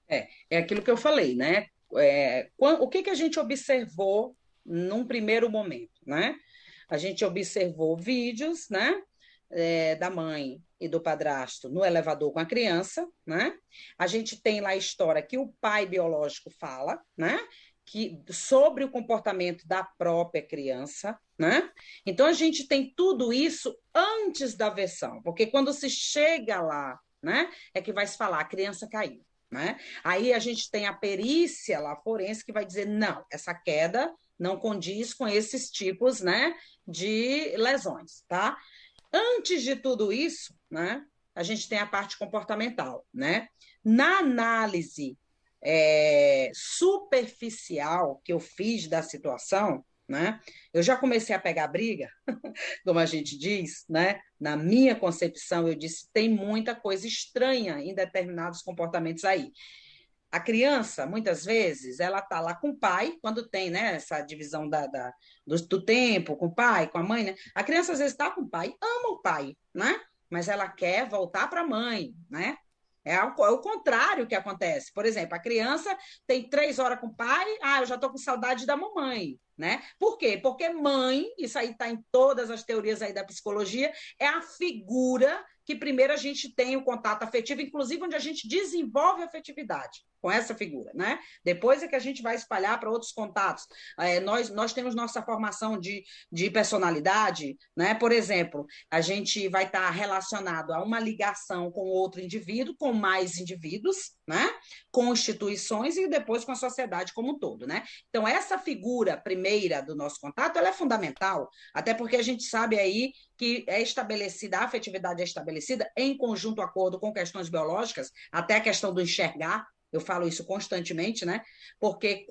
É aquilo que eu falei, né? O que a gente observou num primeiro momento, né? A gente observou vídeos, né? Da mãe e do padrasto no elevador com a criança, né? A gente tem lá a história que o pai biológico fala, né? Sobre o comportamento da própria criança, né? Então a gente tem tudo isso antes da versão, porque quando se chega lá, né? É que vai se falar, a criança caiu. Né? Aí a gente tem a perícia lá forense que vai dizer, não, essa queda não condiz com esses tipos, né, de lesões, tá? Antes de tudo isso, né, a gente tem a parte comportamental, né? Na análise superficial que eu fiz da situação, né, eu já comecei a pegar briga, como a gente diz, né? Na minha concepção, eu disse, tem muita coisa estranha em determinados comportamentos aí. A criança, muitas vezes, ela está lá com o pai, quando tem, né, essa divisão do tempo, com o pai, com a mãe, né? A criança, às vezes, está com o pai, ama o pai, né? Mas ela quer voltar para a mãe, né? É o contrário que acontece. Por exemplo, a criança tem 3 horas com o pai, eu já estou com saudade da mamãe, né? Por quê? Porque mãe, isso aí está em todas as teorias aí da psicologia, é a figura que primeiro a gente tem o contato afetivo, inclusive onde a gente desenvolve a afetividade com essa figura, né? Depois é que a gente vai espalhar para outros contatos. Nós temos nossa formação de personalidade, né? Por exemplo, a gente vai estar relacionado a uma ligação com outro indivíduo, com mais indivíduos, né? Com instituições e depois com a sociedade como um todo, né? Então, essa figura primeira do nosso contato, ela é fundamental, até porque a gente sabe aí que é estabelecida, a afetividade é estabelecida em conjunto acordo com questões biológicas, até a questão do enxergar, eu falo isso constantemente, né? Porque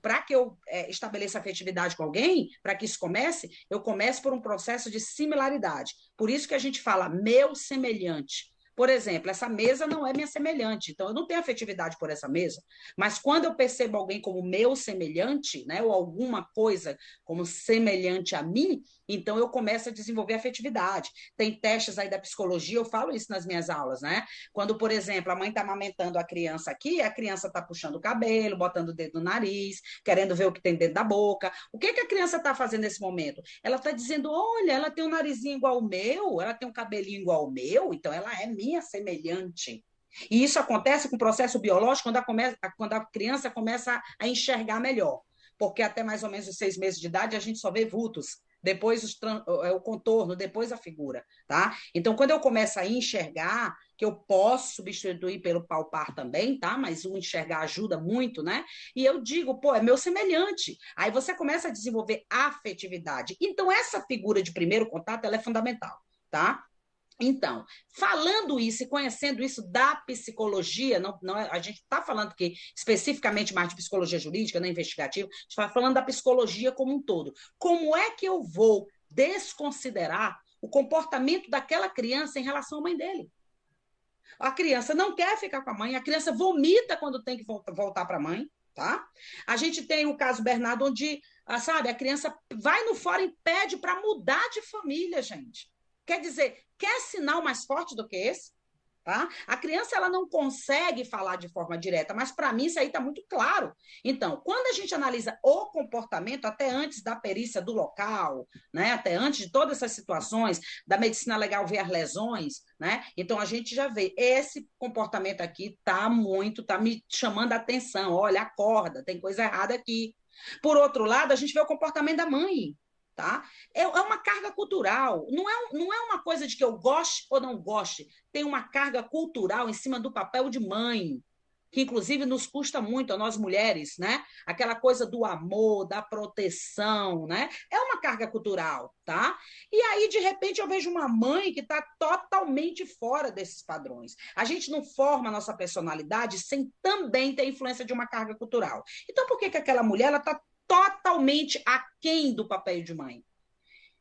para que eu estabeleça afetividade com alguém, para que isso comece, eu começo por um processo de similaridade. Por isso que a gente fala meu semelhante. Por exemplo, essa mesa não é minha semelhante, então eu não tenho afetividade por essa mesa. Mas quando eu percebo alguém como meu semelhante, né, ou alguma coisa como semelhante a mim, então eu começo a desenvolver afetividade. Tem testes aí da psicologia, eu falo isso nas minhas aulas, né? Quando, por exemplo, a mãe está amamentando a criança aqui, a criança está puxando o cabelo, botando o dedo no nariz, querendo ver o que tem dentro da boca. O que a criança está fazendo nesse momento? Ela está dizendo, olha, ela tem um narizinho igual ao meu, ela tem um cabelinho igual ao meu, então ela é minha semelhante. E isso acontece com o processo biológico quando a criança começa a enxergar melhor. Porque até mais ou menos os 6 meses de idade a gente só vê vultos, depois o contorno, depois a figura, tá? Então, quando eu começo a enxergar, que eu posso substituir pelo palpar também, tá? Mas o enxergar ajuda muito, né? E eu digo, é meu semelhante. Aí você começa a desenvolver afetividade. Então, essa figura de primeiro contato, ela é fundamental, tá? Então, falando isso e conhecendo isso da psicologia, a gente está falando aqui especificamente mais de psicologia jurídica, não investigativa, a gente está falando da psicologia como um todo. Como é que eu vou desconsiderar o comportamento daquela criança em relação à mãe dele? A criança não quer ficar com a mãe, a criança vomita quando tem que voltar para a mãe, tá? A gente tem o caso Bernardo, onde, sabe, a criança vai no fórum e pede para mudar de família, gente. Quer dizer, quer sinal mais forte do que esse? Tá? A criança ela não consegue falar de forma direta, mas para mim isso aí está muito claro. Então, quando a gente analisa o comportamento, até antes da perícia do local, né, até antes de todas essas situações, da medicina legal ver as lesões, né, então a gente já vê, esse comportamento aqui está me chamando a atenção, olha, acorda, tem coisa errada aqui. Por outro lado, a gente vê o comportamento da mãe, tá? É uma carga cultural, não é uma coisa de que eu goste ou não goste, tem uma carga cultural em cima do papel de mãe, que inclusive nos custa muito a nós mulheres, né? Aquela coisa do amor, da proteção, né? É uma carga cultural, tá? E aí, de repente, eu vejo uma mãe que está totalmente fora desses padrões. A gente não forma a nossa personalidade sem também ter influência de uma carga cultural. Então, por que aquela mulher está totalmente aquém do papel de mãe?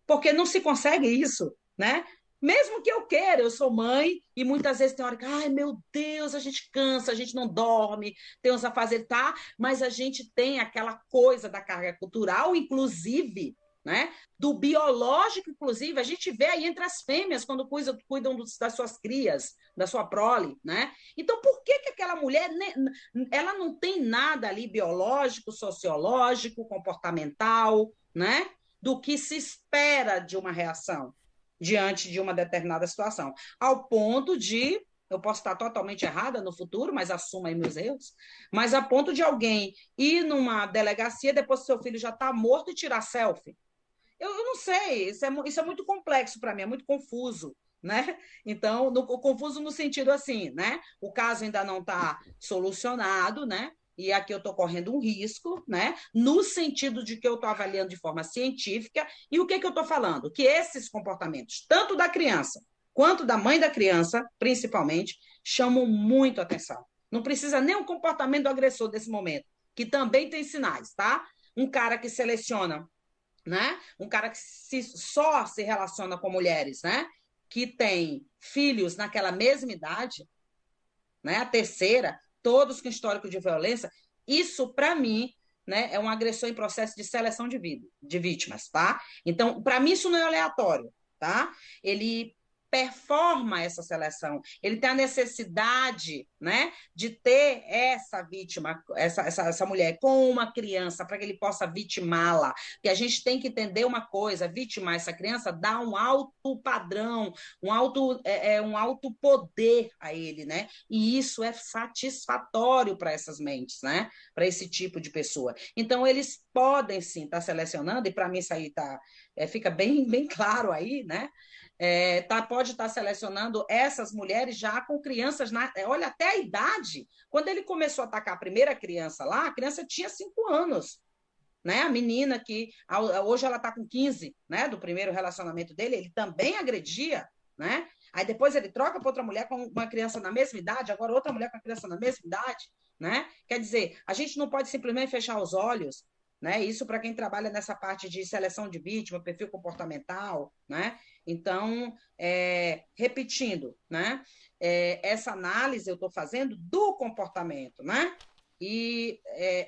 Porque não se consegue isso, né? Mesmo que eu queira, eu sou mãe e muitas vezes tem hora que, ai meu Deus, a gente cansa, a gente não dorme, tem uns afazeres, tá? Mas a gente tem aquela coisa da carga cultural, inclusive, né? Do biológico, inclusive, a gente vê aí entre as fêmeas quando cuidam das suas crias, da sua prole, né? Então, por que aquela mulher, ela não tem nada ali biológico, sociológico, comportamental, né? Do que se espera de uma reação diante de uma determinada situação, ao ponto de, eu posso estar totalmente errada no futuro, mas assumo aí meus erros, mas a ponto de alguém ir numa delegacia depois que seu filho já está morto e tirar selfie. Eu não sei, isso é muito complexo para mim, é muito confuso, né? Então, confuso no sentido assim, né? O caso ainda não está solucionado, né? E aqui eu estou correndo um risco, né? No sentido de que eu estou avaliando de forma científica. E o que eu estou falando? Que esses comportamentos, tanto da criança quanto da mãe da criança, principalmente, chamam muito atenção. Não precisa nem um comportamento do agressor desse momento, que também tem sinais, tá? Um cara que seleciona, né? Um cara que só se relaciona com mulheres, né? Que tem filhos naquela mesma idade, né? A terceira, todos com histórico de violência. Isso, para mim, né, é um agressor em processo de seleção de vítimas, tá? Então, para mim, isso não é aleatório, tá? Ele performa essa seleção, ele tem a necessidade, né, de ter essa vítima, essa mulher com uma criança para que ele possa vitimá-la, que a gente tem que entender uma coisa, vitimar essa criança dá um alto padrão, um alto poder a ele, né, e isso é satisfatório para essas mentes, né, para esse tipo de pessoa. Então, eles podem sim estar selecionando, e para mim isso aí fica bem claro aí, né, pode estar selecionando essas mulheres já com crianças, olha, até a idade. Quando ele começou a atacar a primeira criança lá, a criança tinha 5 anos. Né? A menina que hoje ela está com 15, né? Do primeiro relacionamento dele, ele também agredia, né? Aí depois ele troca para outra mulher com uma criança na mesma idade, agora outra mulher com a criança na mesma idade, né? Quer dizer, a gente não pode simplesmente fechar os olhos, né? Isso para quem trabalha nessa parte de seleção de vítima, perfil comportamental, né? Então, repetindo, né? Essa análise eu estou fazendo do comportamento, né? E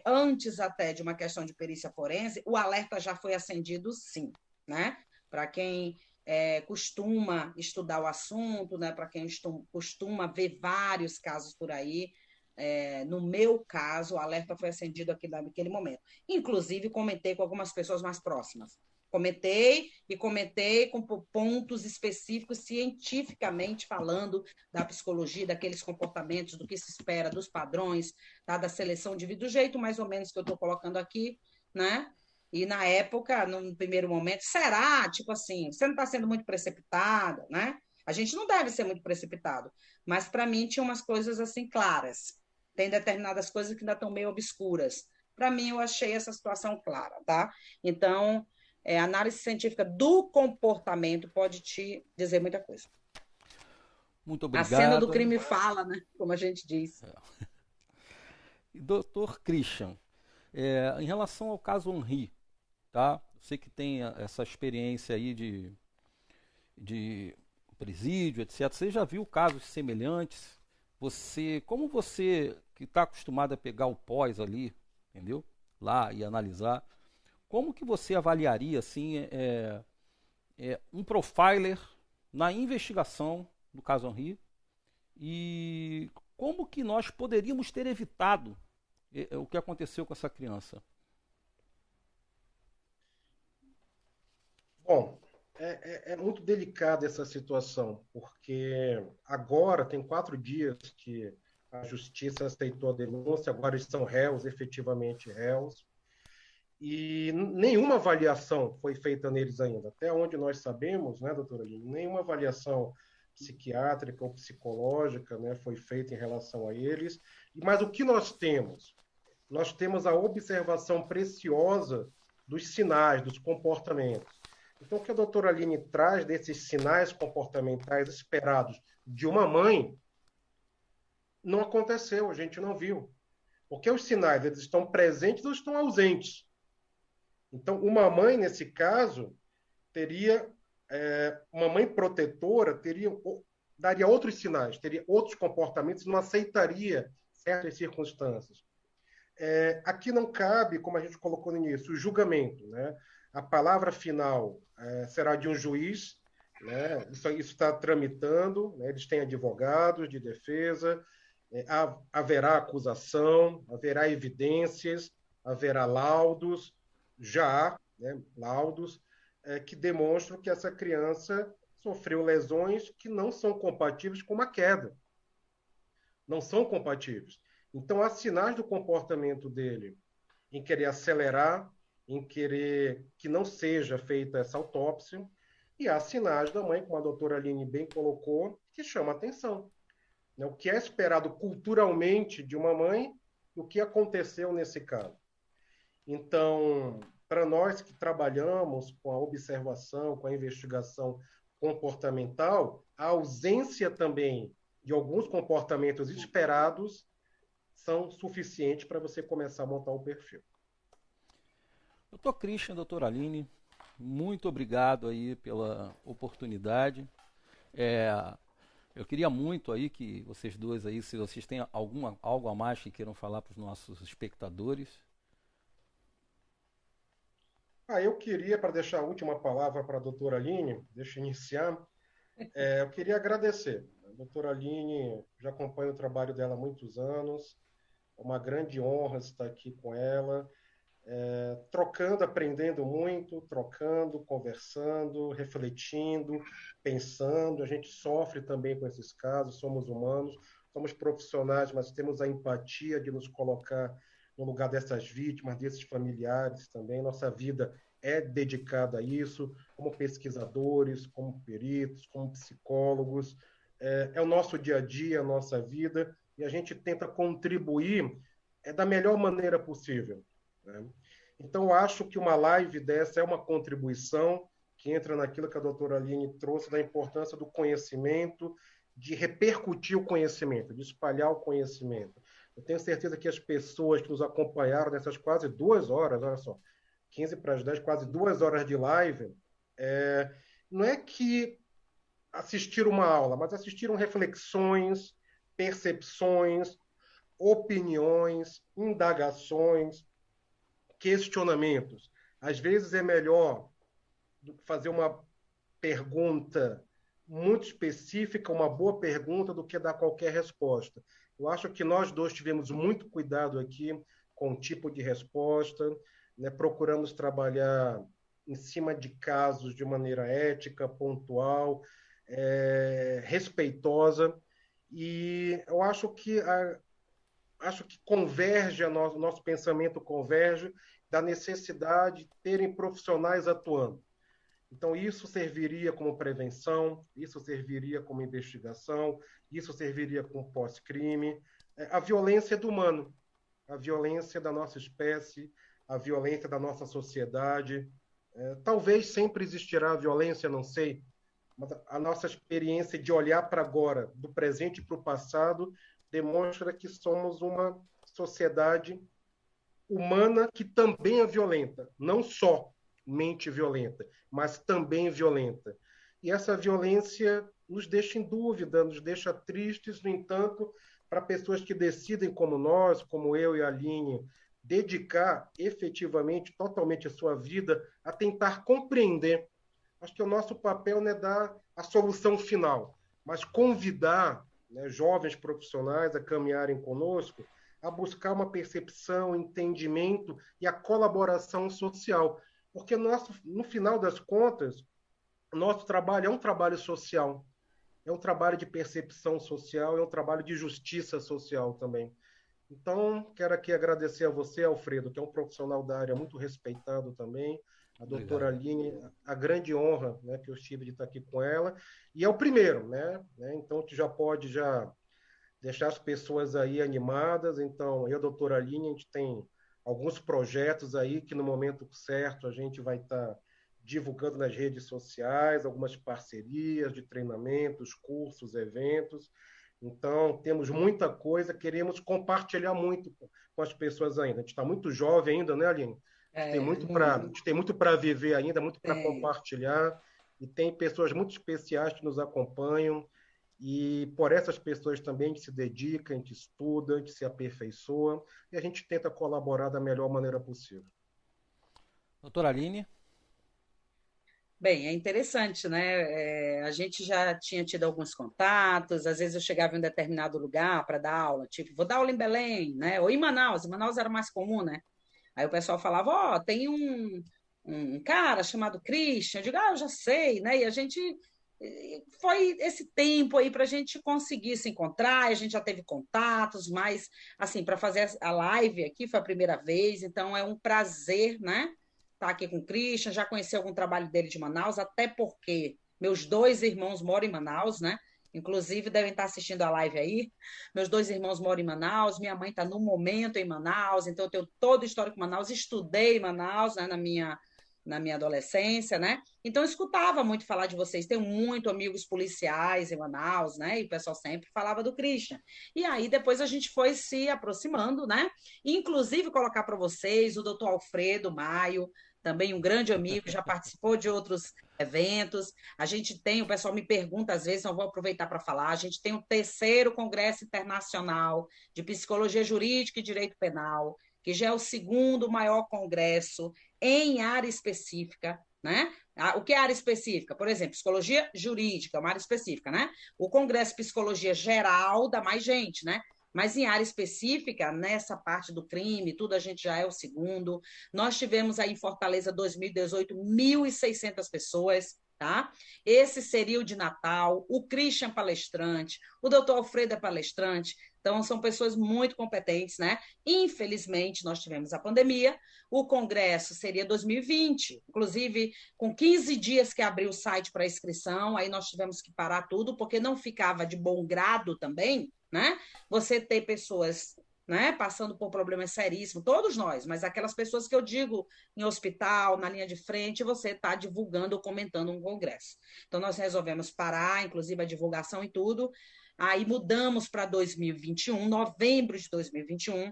antes até de uma questão de perícia forense, o alerta já foi acendido, sim, né? Para quem costuma estudar o assunto, né? Para quem costuma ver vários casos por aí, no meu caso, o alerta foi acendido aqui naquele momento. Inclusive, comentei com algumas pessoas mais próximas. Comentei com pontos específicos, cientificamente falando da psicologia, daqueles comportamentos, do que se espera, dos padrões, tá? Da seleção de vida, do jeito mais ou menos que eu estou colocando aqui, né? E na época, no primeiro momento, será? Tipo assim, você não está sendo muito precipitada, né? A gente não deve ser muito precipitado, mas para mim tinha umas coisas assim claras. Tem determinadas coisas que ainda estão meio obscuras. Para mim, eu achei essa situação clara, tá? Então, a análise científica do comportamento pode te dizer muita coisa. Muito A cena do obrigado. crime fala, né? Como a gente diz. Doutor Christian, em relação ao caso Henri, tá? Você que tem essa experiência aí de presídio, etc. Você já viu casos semelhantes? Como você que está acostumado a pegar o pós ali, entendeu? Lá e analisar, como que você avaliaria assim um profiler na investigação do caso Henri e como que nós poderíamos ter evitado o que aconteceu com essa criança? Bom, é muito delicada essa situação, porque agora tem 4 dias que a justiça aceitou a denúncia, agora eles são réus, efetivamente réus, e nenhuma avaliação foi feita neles ainda. Até onde nós sabemos, né, doutora Aline, nenhuma avaliação psiquiátrica ou psicológica, né, foi feita em relação a eles. Mas o que nós temos? Nós temos a observação preciosa dos sinais, dos comportamentos. Então, o que a doutora Aline traz desses sinais comportamentais esperados de uma mãe não aconteceu, a gente não viu. Porque os sinais, eles estão presentes ou estão ausentes. Então, uma mãe, nesse caso, teria, uma mãe protetora daria outros sinais, teria outros comportamentos, não aceitaria certas circunstâncias. Aqui não cabe, como a gente colocou no início, o julgamento, né? A palavra final será de um juiz, né? Isso está tramitando, né? Eles têm advogados de defesa, haverá acusação, haverá evidências, haverá laudos, já há, né, laudos que demonstram que essa criança sofreu lesões que não são compatíveis com uma queda. Não são compatíveis. Então, há sinais do comportamento dele em querer acelerar, em querer que não seja feita essa autópsia, e há sinais da mãe, como a doutora Aline bem colocou, que chama atenção. Né? O que é esperado culturalmente de uma mãe e o que aconteceu nesse caso. Então, para nós que trabalhamos com a observação, com a investigação comportamental, a ausência também de alguns comportamentos esperados são suficientes para você começar a montar o perfil. Doutor Christian, doutora Aline, muito obrigado aí pela oportunidade. Eu queria muito aí que vocês dois aí, se vocês têm algo a mais que queiram falar para os nossos espectadores. Eu queria, para deixar a última palavra para a doutora Aline, deixa eu iniciar, eu queria agradecer. A doutora Aline, já acompanho o trabalho dela há muitos anos, é uma grande honra estar aqui com ela, trocando, aprendendo muito, trocando, conversando, refletindo, pensando. A gente sofre também com esses casos, somos humanos, somos profissionais, mas temos a empatia de nos colocar no lugar dessas vítimas, desses familiares também. Nossa vida é dedicada a isso, como pesquisadores, como peritos, como psicólogos. É o nosso dia a dia, a nossa vida, e a gente tenta contribuir da melhor maneira possível, né? Então, acho que uma live dessa é uma contribuição que entra naquilo que a doutora Aline trouxe, da importância do conhecimento, de repercutir o conhecimento, de espalhar o conhecimento. Eu tenho certeza que as pessoas que nos acompanharam nessas quase 2 horas, olha só, 15 para as 10, quase 2 horas de live, não é que assistiram uma aula, mas assistiram reflexões, percepções, opiniões, indagações, questionamentos. Às vezes é melhor fazer uma pergunta muito específica, uma boa pergunta, do que dar qualquer resposta. Eu acho que nós dois tivemos muito cuidado aqui com o tipo de resposta, né? Procuramos trabalhar em cima de casos de maneira ética, pontual, respeitosa, e eu acho que converge, nosso pensamento converge da necessidade de terem profissionais atuando. Então, isso serviria como prevenção, isso serviria como investigação, isso serviria como pós-crime. A violência é do humano, a violência da nossa espécie, a violência da nossa sociedade. Talvez sempre existirá violência, não sei, mas a nossa experiência de olhar para agora, do presente para o passado, demonstra que somos uma sociedade humana que também é violenta, não só mente violenta, mas também violenta. E essa violência nos deixa em dúvida, nos deixa tristes. No entanto, para pessoas que decidem como nós, como eu e a Aline, dedicar efetivamente, totalmente a sua vida a tentar compreender. Acho que o nosso papel não é dar a solução final, mas convidar, né, jovens profissionais a caminharem conosco, a buscar uma percepção, entendimento e a colaboração social. Porque no final das contas, nosso trabalho é um trabalho social, é um trabalho de percepção social, é um trabalho de justiça social também. Então, quero aqui agradecer a você, Alfredo, que é um profissional da área muito respeitado também, a doutora Obrigado. Aline, a grande honra, né, que eu tive de estar aqui com ela, e é o primeiro, né? Então, tu já pode já deixar as pessoas aí animadas. Então, eu, doutora Aline, a gente tem alguns projetos aí que no momento certo a gente vai estar divulgando nas redes sociais, algumas parcerias de treinamentos, cursos, eventos. Então, temos muita coisa, queremos compartilhar muito com as pessoas ainda. A gente está muito jovem ainda, né, Aline? A Muito. gente tem muito para viver ainda, muito para Tem. compartilhar, e tem pessoas muito especiais que nos acompanham, e por essas pessoas também a gente se dedica, a gente estuda, a gente se aperfeiçoa, e a gente tenta colaborar da melhor maneira possível. Doutora Aline, Bem, é interessante, né? A gente já tinha tido alguns contatos, às vezes eu chegava em um determinado lugar para dar aula, tipo, vou dar aula em Belém, né? Ou em Manaus era mais comum, né? Aí o pessoal falava, ó, tem um cara chamado Christian, eu digo, eu já sei, né? E a gente foi esse tempo aí para a gente conseguir se encontrar, a gente já teve contatos, mas assim, para fazer a live aqui foi a primeira vez, então é um prazer, né? Estar aqui com o Christian, já conheci algum trabalho dele de Manaus, até porque meus dois irmãos moram em Manaus, né? Inclusive, devem estar assistindo a live aí. Meus dois irmãos moram em Manaus, minha mãe está no momento em Manaus, então eu tenho todo o histórico em Manaus, estudei em Manaus, né, na minha adolescência, né? Então eu escutava muito falar de vocês, tenho muito amigos policiais em Manaus, né? E o pessoal sempre falava do Christian. E aí depois a gente foi se aproximando, né? Inclusive colocar para vocês o doutor Alfredo Maio, também um grande amigo, já participou de outros eventos. A gente tem, o pessoal me pergunta às vezes, não vou aproveitar para falar, a gente tem o terceiro Congresso Internacional de Psicologia Jurídica e Direito Penal, que já é o segundo maior congresso em área específica, né? O que é área específica? Por exemplo, psicologia jurídica, é uma área específica, né? O Congresso de Psicologia Geral dá mais gente, né? Mas em área específica, nessa parte do crime, tudo a gente já é o segundo. Nós tivemos aí em Fortaleza 2018 1.600 pessoas, tá? Esse seria o de Natal, o Christian palestrante, o doutor Alfredo é palestrante, então são pessoas muito competentes, né? Infelizmente, nós tivemos a pandemia, o congresso seria 2020, inclusive com 15 dias que abriu o site para inscrição, aí nós tivemos que parar tudo, porque não ficava de bom grado também, né? Você ter pessoas, né, passando por problemas seríssimos, todos nós, mas aquelas pessoas que eu digo em hospital, na linha de frente, você está divulgando ou comentando um congresso. Então, nós resolvemos parar, inclusive a divulgação e tudo, aí mudamos para 2021, novembro de 2021,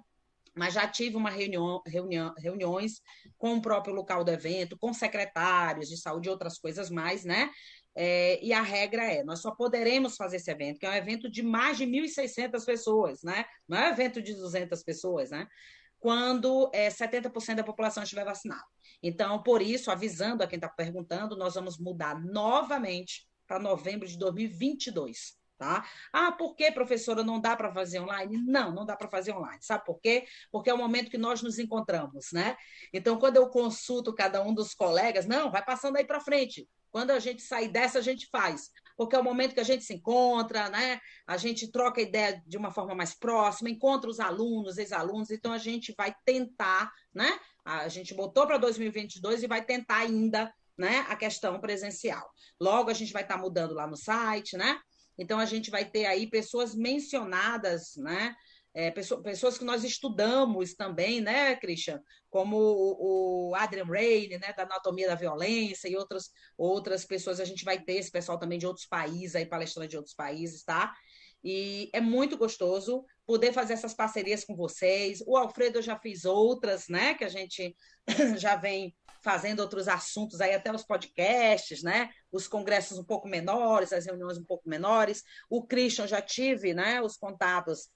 mas já tive uma reuniões com o próprio local do evento, com secretários de saúde e outras coisas mais, né? E a regra é, nós só poderemos fazer esse evento, que é um evento de mais de 1.600 pessoas, né? Não é um evento de 200 pessoas, né? Quando 70% da população estiver vacinada. Então, por isso, avisando a quem está perguntando, nós vamos mudar novamente para novembro de 2022. Tá? Por que, professora, não dá para fazer online? Não, não dá para fazer online. Sabe por quê? Porque é o momento que nós nos encontramos, né? Então, quando eu consulto cada um dos colegas, não, vai passando aí para frente. Quando a gente sair dessa, a gente faz. Porque é o momento que a gente se encontra, né? A gente troca ideia de uma forma mais próxima, encontra os alunos, ex-alunos, então a gente vai tentar, né? A gente botou para 2022 e vai tentar ainda, né, a questão presencial. Logo a gente vai estar mudando lá no site, né? Então, a gente vai ter aí pessoas mencionadas, né? Pessoas que nós estudamos também, né, Christian? Como o Adrian Raine, né, da Anatomia da Violência, e outras pessoas. A gente vai ter esse pessoal também de outros países, aí, palestrante de outros países, tá? E é muito gostoso poder fazer essas parcerias com vocês. O Alfredo eu já fiz outras, né, que a gente já vem fazendo outros assuntos aí, até os podcasts, né? Os congressos um pouco menores, as reuniões um pouco menores. O Christian já tive, né, os contatos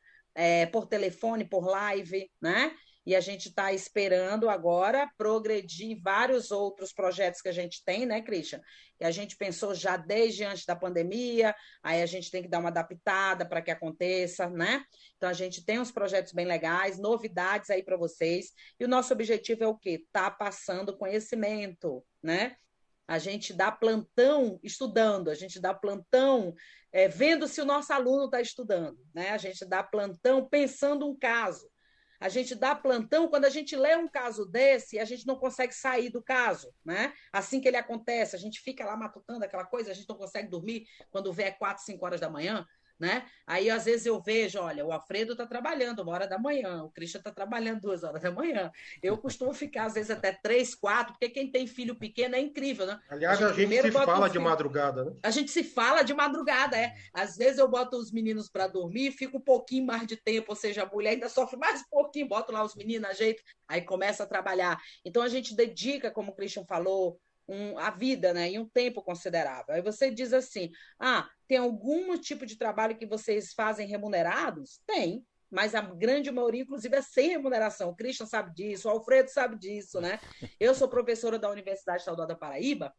por telefone, por live, né? E a gente está esperando agora progredir em vários outros projetos que a gente tem, né, Christian? Que a gente pensou já desde antes da pandemia, aí a gente tem que dar uma adaptada para que aconteça, né? Então a gente tem uns projetos bem legais, novidades aí para vocês, e o nosso objetivo é o quê? Tá passando conhecimento, né? A gente dá plantão estudando, a gente dá plantão vendo se o nosso aluno está estudando, né? A gente dá plantão pensando um caso. A gente dá plantão quando a gente lê um caso desse e a gente não consegue sair do caso, né? Assim que ele acontece, a gente fica lá matutando aquela coisa, a gente não consegue dormir quando vê 4, 5 horas da manhã, né? Aí, às vezes, eu vejo, olha, o Alfredo está trabalhando 1 hora da manhã, o Christian está trabalhando 2 horas da manhã. Eu costumo ficar, às vezes, até 3, 4, porque quem tem filho pequeno é incrível, né? Aliás, a gente se fala de madrugada, né? A gente se fala de madrugada, Às vezes eu boto os meninos para dormir, fico um pouquinho mais de tempo, ou seja, a mulher ainda sofre mais um pouquinho, boto lá os meninos, ajeito, aí começa a trabalhar. Então a gente dedica, como o Christian falou, a vida, né, em um tempo considerável. Aí você diz assim, tem algum tipo de trabalho que vocês fazem remunerados? Tem, mas a grande maioria, inclusive, é sem remuneração. O Christian sabe disso, o Alfredo sabe disso, né? Eu sou professora da Universidade Estadual da Paraíba,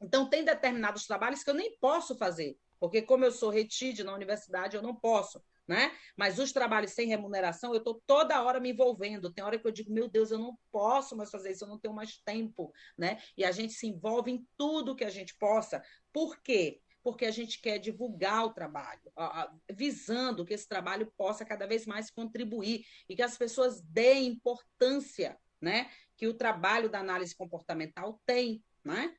então tem determinados trabalhos que eu nem posso fazer, porque como eu sou retide na universidade, eu não posso, né? Mas os trabalhos sem remuneração, eu estou toda hora me envolvendo. Tem hora que eu digo, meu Deus, eu não posso mais fazer isso, eu não tenho mais tempo, né? E a gente se envolve em tudo que a gente possa. Por quê? Porque a gente quer divulgar o trabalho, visando que esse trabalho possa cada vez mais contribuir e que as pessoas deem importância, né, que o trabalho da análise comportamental tem, né?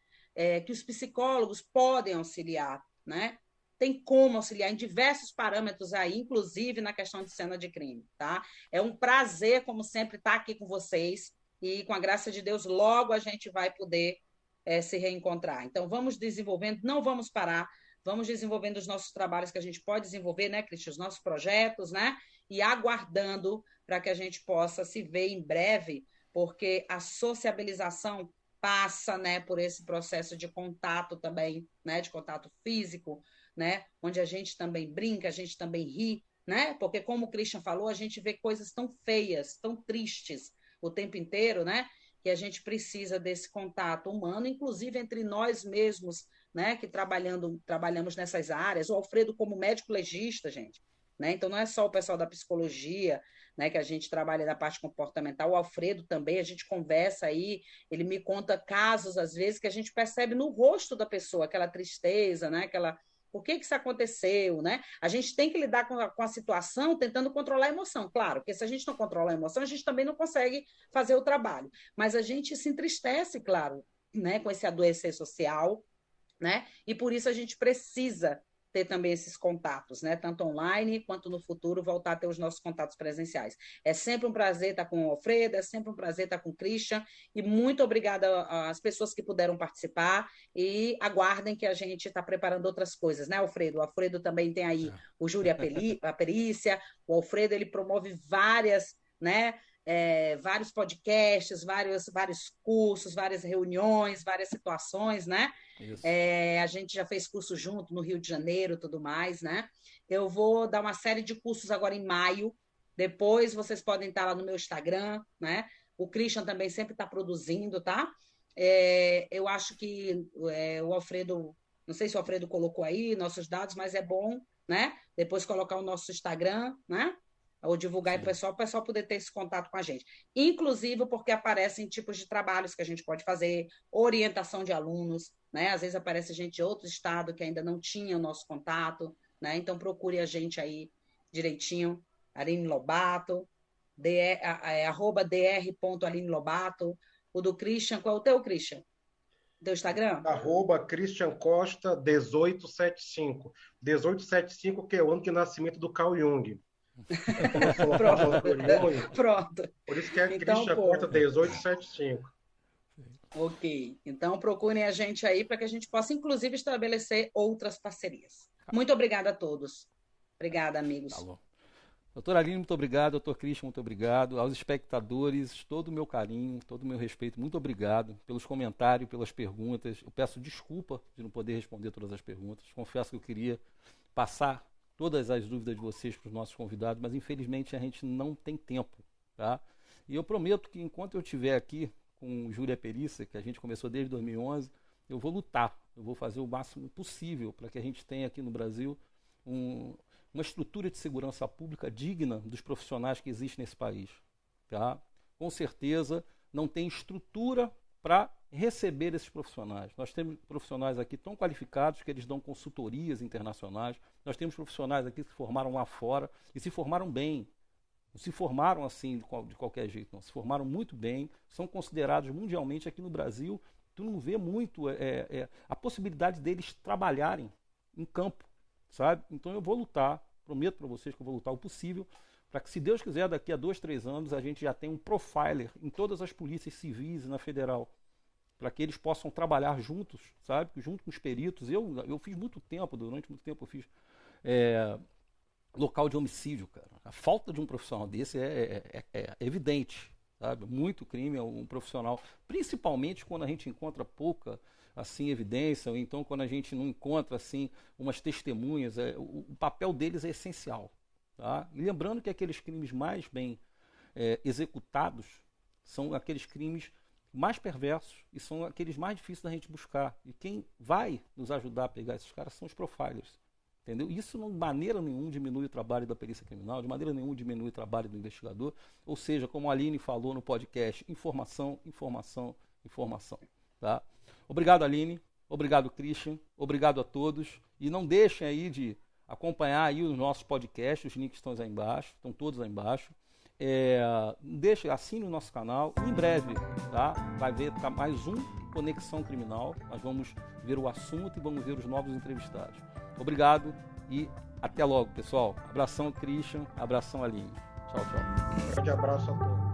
Que os psicólogos podem auxiliar, né? Tem como auxiliar em diversos parâmetros aí, inclusive na questão de cena de crime, tá? É um prazer, como sempre, estar aqui com vocês e, com a graça de Deus, logo a gente vai poder se reencontrar. Então, vamos desenvolvendo, não vamos parar, vamos desenvolvendo os nossos trabalhos que a gente pode desenvolver, né, Cristian? Os nossos projetos, né? E aguardando para que a gente possa se ver em breve, porque a sociabilização passa, né, por esse processo de contato também, né, de contato físico, né, onde a gente também brinca, a gente também ri, né, porque como o Christian falou, a gente vê coisas tão feias, tão tristes o tempo inteiro, né, que a gente precisa desse contato humano, inclusive entre nós mesmos, né, que trabalhamos nessas áreas. O Alfredo como médico legista, gente, né, então não é só o pessoal da psicologia, né, que a gente trabalha na parte comportamental, o Alfredo também, a gente conversa aí, ele me conta casos, às vezes, que a gente percebe no rosto da pessoa, aquela tristeza, né, por que isso aconteceu, né? A gente tem que lidar com a situação tentando controlar a emoção, claro, porque se a gente não controla a emoção, a gente também não consegue fazer o trabalho, mas a gente se entristece, claro, né, com esse adoecer social, né, e por isso a gente precisa ter também esses contatos, né? Tanto online quanto no futuro voltar a ter os nossos contatos presenciais. É sempre um prazer estar com o Alfredo, é sempre um prazer estar com o Christian, e muito obrigada às pessoas que puderam participar, e aguardem que a gente está preparando outras coisas, né, Alfredo? O Alfredo também tem aí o Júri a Perícia, o Alfredo ele promove várias, né, vários podcasts, vários cursos, várias reuniões, várias situações, né? A gente já fez curso junto no Rio de Janeiro, tudo mais, né? Eu vou dar uma série de cursos agora em maio. Depois vocês podem estar lá no meu Instagram, né? O Christian também sempre está produzindo, tá? Eu acho que o Alfredo, não sei se o Alfredo colocou aí nossos dados, mas é bom, né? Depois colocar o nosso Instagram, né? Ou divulgar para o pessoal poder ter esse contato com a gente. Inclusive porque aparecem tipos de trabalhos que a gente pode fazer, orientação de alunos, né? Às vezes aparece gente de outro estado que ainda não tinha o nosso contato, né? Então procure a gente aí direitinho, Aline Lobato, @dr.Aline Lobato. O do Christian, qual é o teu, Christian? Teu Instagram? @Christian Costa 1875. 1875 que é o ano de nascimento do Carl Jung. Pronto. Por isso que é então, Christian Costa 1875. Ok. Então procurem a gente aí para que a gente possa, inclusive, estabelecer outras parcerias. Muito obrigada a todos. Obrigada, amigos. Tá bom. Doutora Aline, muito obrigado. Doutor Christian, muito obrigado. Aos espectadores, todo o meu carinho, todo o meu respeito, muito obrigado pelos comentários, pelas perguntas. Eu peço desculpa de não poder responder todas as perguntas. Confesso que eu queria passar todas as dúvidas de vocês para os nossos convidados, mas infelizmente a gente não tem tempo, tá? E eu prometo que enquanto eu estiver aqui com o Júria Perícia, que a gente começou desde 2011, eu vou lutar, eu vou fazer o máximo possível para que a gente tenha aqui no Brasil uma estrutura de segurança pública digna dos profissionais que existem nesse país, tá? Com certeza não tem estrutura para receber esses profissionais. Nós temos profissionais aqui tão qualificados que eles dão consultorias internacionais. Nós temos profissionais aqui que se formaram lá fora e se formaram bem. Não se formaram assim de qualquer jeito, não. Se formaram muito bem, são considerados mundialmente aqui no Brasil. Tu não vê muito a possibilidade deles trabalharem em campo, sabe? Então eu vou lutar, prometo para vocês que eu vou lutar o possível para que, se Deus quiser, daqui a 2, 3 anos, a gente já tenha um profiler em todas as polícias civis e na federal, para que eles possam trabalhar juntos, sabe? Junto com os peritos. Eu fiz muito tempo, durante muito tempo eu fiz local de homicídio, cara. A falta de um profissional desse é evidente, sabe? Muito crime é um profissional, principalmente quando a gente encontra pouca assim evidência, ou então quando a gente não encontra assim umas testemunhas. O papel deles é essencial, tá? E lembrando que aqueles crimes mais bem executados são aqueles crimes mais perversos e são aqueles mais difíceis da gente buscar. E quem vai nos ajudar a pegar esses caras são os profilers. Entendeu? Isso de maneira nenhuma diminui o trabalho da perícia criminal, de maneira nenhuma diminui o trabalho do investigador. Ou seja, como a Aline falou no podcast, informação, informação, informação. Tá? Obrigado, Aline. Obrigado, Christian. Obrigado a todos. E não deixem aí de acompanhar aí os nossos podcasts, os links estão aí embaixo, estão todos aí embaixo. Assine o nosso canal. Em breve, tá? Vai ver mais um Conexão Criminal. Nós vamos ver o assunto e vamos ver os novos entrevistados. Obrigado e até logo, pessoal. Abração, Christian. Abração, Aline. Tchau, tchau. Um grande abraço a todos.